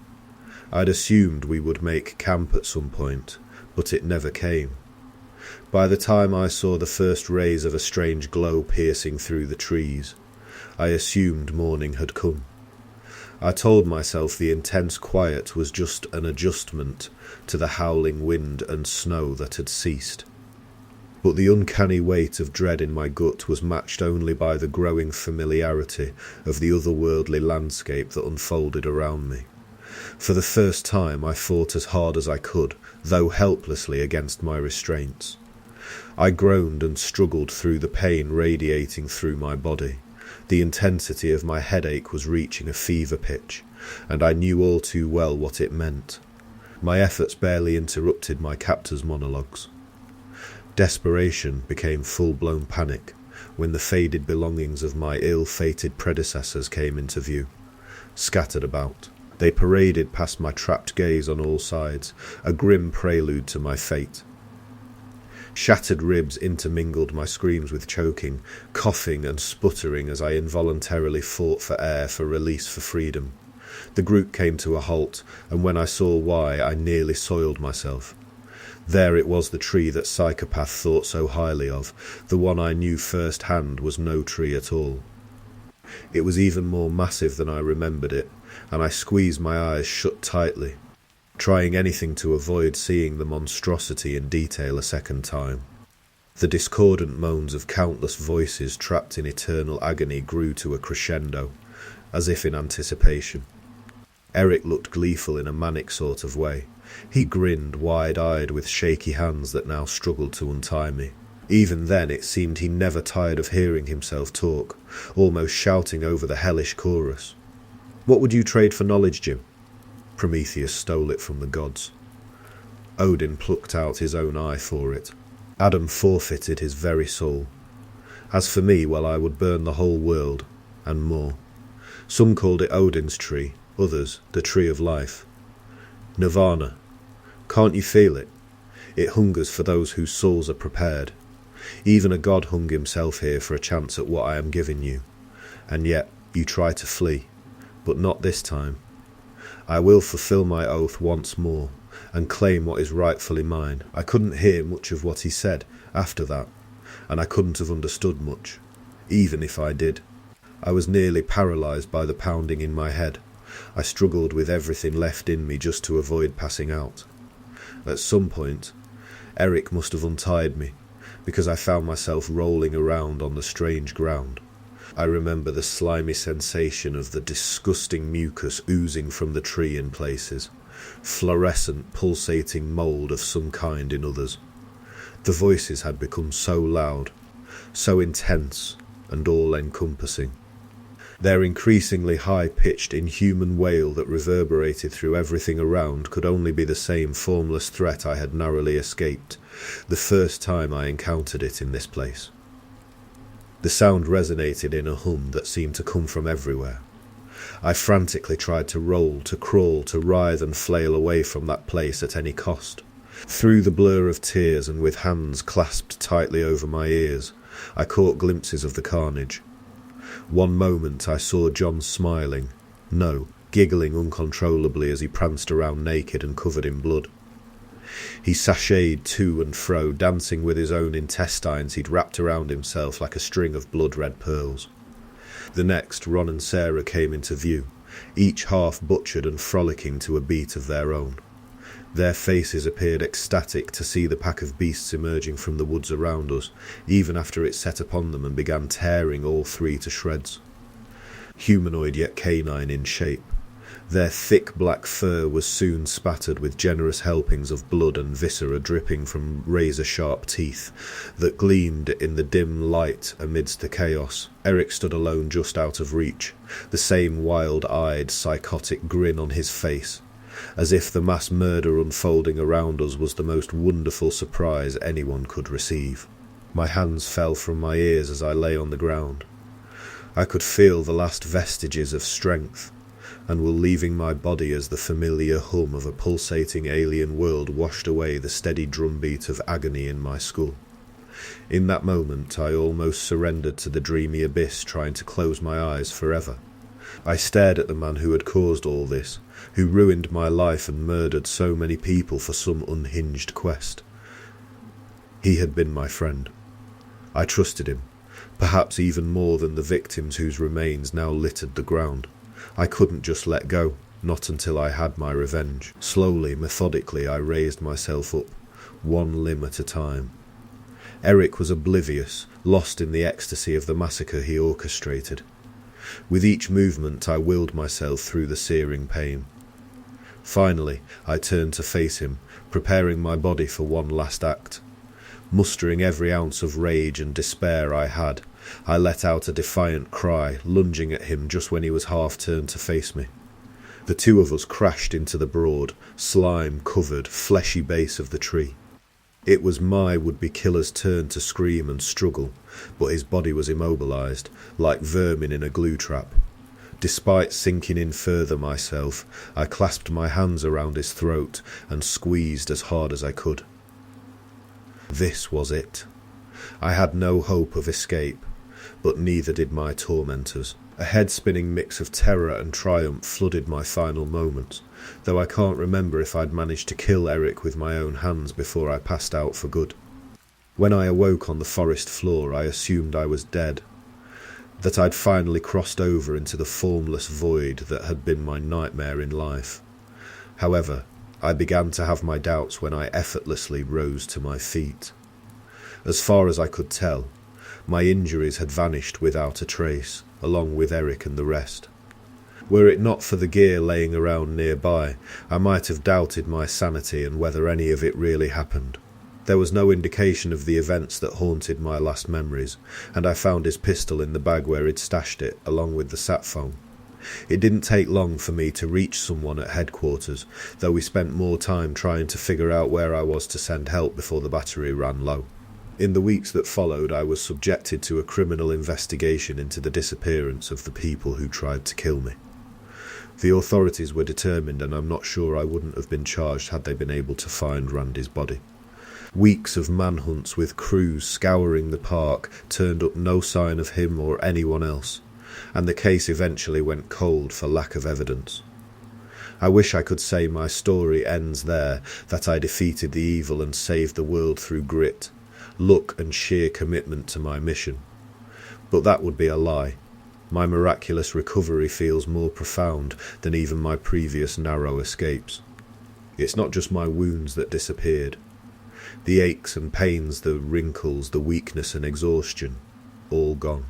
I'd assumed we would make camp at some point, but it never came. By the time I saw the first rays of a strange glow piercing through the trees, I assumed morning had come. I told myself the intense quiet was just an adjustment to the howling wind and snow that had ceased. But the uncanny weight of dread in my gut was matched only by the growing familiarity of the otherworldly landscape that unfolded around me. For the first time I fought as hard as I could, though helplessly, against my restraints. I groaned and struggled through the pain radiating through my body. The intensity of my headache was reaching a fever pitch, and I knew all too well what it meant. My efforts barely interrupted my captor's monologues. Desperation became full-blown panic when the faded belongings of my ill-fated predecessors came into view, scattered about. They paraded past my trapped gaze on all sides, a grim prelude to my fate. Shattered ribs intermingled my screams with choking, coughing and sputtering as I involuntarily fought for air, for release, for freedom. The group came to a halt, and when I saw why, I nearly soiled myself. There it was, the tree that Psychopath thought so highly of. The one I knew first-hand was no tree at all. It was even more massive than I remembered it, and I squeezed my eyes shut tightly, trying anything to avoid seeing the monstrosity in detail a second time. The discordant moans of countless voices trapped in eternal agony grew to a crescendo, as if in anticipation. Eric looked gleeful in a manic sort of way. He grinned, wide-eyed, with shaky hands that now struggled to untie me. Even then it seemed he never tired of hearing himself talk, almost shouting over the hellish chorus. "What would you trade for knowledge, Jim?" Prometheus stole it from the gods. Odin plucked out his own eye for it. Adam forfeited his very soul. As for me, well, I would burn the whole world, and more. Some called it Odin's tree, others the tree of life. Nirvana. Can't you feel it? It hungers for those whose souls are prepared. Even a god hung himself here for a chance at what I am giving you. And yet you try to flee. But not this time. I will fulfill my oath once more, and claim what is rightfully mine. I couldn't hear much of what he said after that, and I couldn't have understood much, even if I did. I was nearly paralysed by the pounding in my head. I struggled with everything left in me just to avoid passing out. At some point, Eric must have untied me, because I found myself rolling around on the strange ground. I remember the slimy sensation of the disgusting mucus oozing from the tree in places, fluorescent, pulsating mould of some kind in others. The voices had become so loud, so intense and all-encompassing. Their increasingly high-pitched, inhuman wail that reverberated through everything around could only be the same formless threat I had narrowly escaped, the first time I encountered it in this place. The sound resonated in a hum that seemed to come from everywhere. I frantically tried to roll, to crawl, to writhe and flail away from that place at any cost. Through the blur of tears and with hands clasped tightly over my ears, I caught glimpses of the carnage. One moment I saw John smiling, no, giggling uncontrollably as he pranced around naked and covered in blood. He sashayed to and fro, dancing with his own intestines he'd wrapped around himself like a string of blood-red pearls. The next, Ron and Sarah came into view, each half butchered and frolicking to a beat of their own. Their faces appeared ecstatic to see the pack of beasts emerging from the woods around us, even after it set upon them and began tearing all three to shreds. Humanoid yet canine in shape, their thick black fur was soon spattered with generous helpings of blood and viscera dripping from razor-sharp teeth that gleamed in the dim light amidst the chaos. Eric stood alone just out of reach, the same wild-eyed, psychotic grin on his face, as if the mass murder unfolding around us was the most wonderful surprise anyone could receive. My hands fell from my ears as I lay on the ground. I could feel the last vestiges of strength, and were leaving my body as the familiar hum of a pulsating alien world washed away the steady drumbeat of agony in my skull. In that moment I almost surrendered to the dreamy abyss, trying to close my eyes forever. I stared at the man who had caused all this, who ruined my life and murdered so many people for some unhinged quest. He had been my friend. I trusted him, perhaps even more than the victims whose remains now littered the ground. I couldn't just let go, not until I had my revenge. Slowly, methodically, I raised myself up, one limb at a time. Eric was oblivious, lost in the ecstasy of the massacre he orchestrated. With each movement, I willed myself through the searing pain. Finally, I turned to face him, preparing my body for one last act. Mustering every ounce of rage and despair I had, I let out a defiant cry, lunging at him just when he was half turned to face me. The two of us crashed into the broad, slime-covered, fleshy base of the tree. It was my would-be killer's turn to scream and struggle, but his body was immobilized, like vermin in a glue trap. Despite sinking in further myself, I clasped my hands around his throat and squeezed as hard as I could. This was it. I had no hope of escape, but neither did my tormentors. A head-spinning mix of terror and triumph flooded my final moments, though I can't remember if I'd managed to kill Eric with my own hands before I passed out for good. When I awoke on the forest floor, I assumed I was dead, that I'd finally crossed over into the formless void that had been my nightmare in life. However, I began to have my doubts when I effortlessly rose to my feet. As far as I could tell, my injuries had vanished without a trace, along with Eric and the rest. Were it not for the gear laying around nearby, I might have doubted my sanity and whether any of it really happened. There was no indication of the events that haunted my last memories, and I found his pistol in the bag where he'd stashed it, along with the sat phone. It didn't take long for me to reach someone at headquarters, though we spent more time trying to figure out where I was to send help before the battery ran low. In the weeks that followed, I was subjected to a criminal investigation into the disappearance of the people who tried to kill me. The authorities were determined, and I'm not sure I wouldn't have been charged had they been able to find Randy's body. Weeks of manhunts with crews scouring the park turned up no sign of him or anyone else, and the case eventually went cold for lack of evidence. I wish I could say my story ends there, that I defeated the evil and saved the world through grit, luck and sheer commitment to my mission. But that would be a lie. My miraculous recovery feels more profound than even my previous narrow escapes. It's not just my wounds that disappeared. The aches and pains, the wrinkles, the weakness and exhaustion, all gone.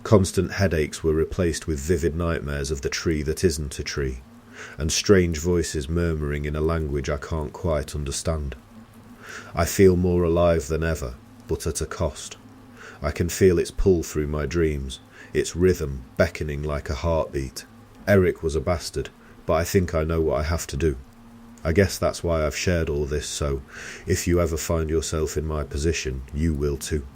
Constant headaches were replaced with vivid nightmares of the tree that isn't a tree, and strange voices murmuring in a language I can't quite understand. I feel more alive than ever, but at a cost. I can feel its pull through my dreams, its rhythm beckoning like a heartbeat. Eric was a bastard, but I think I know what I have to do. I guess that's why I've shared all this, so if you ever find yourself in my position, you will too.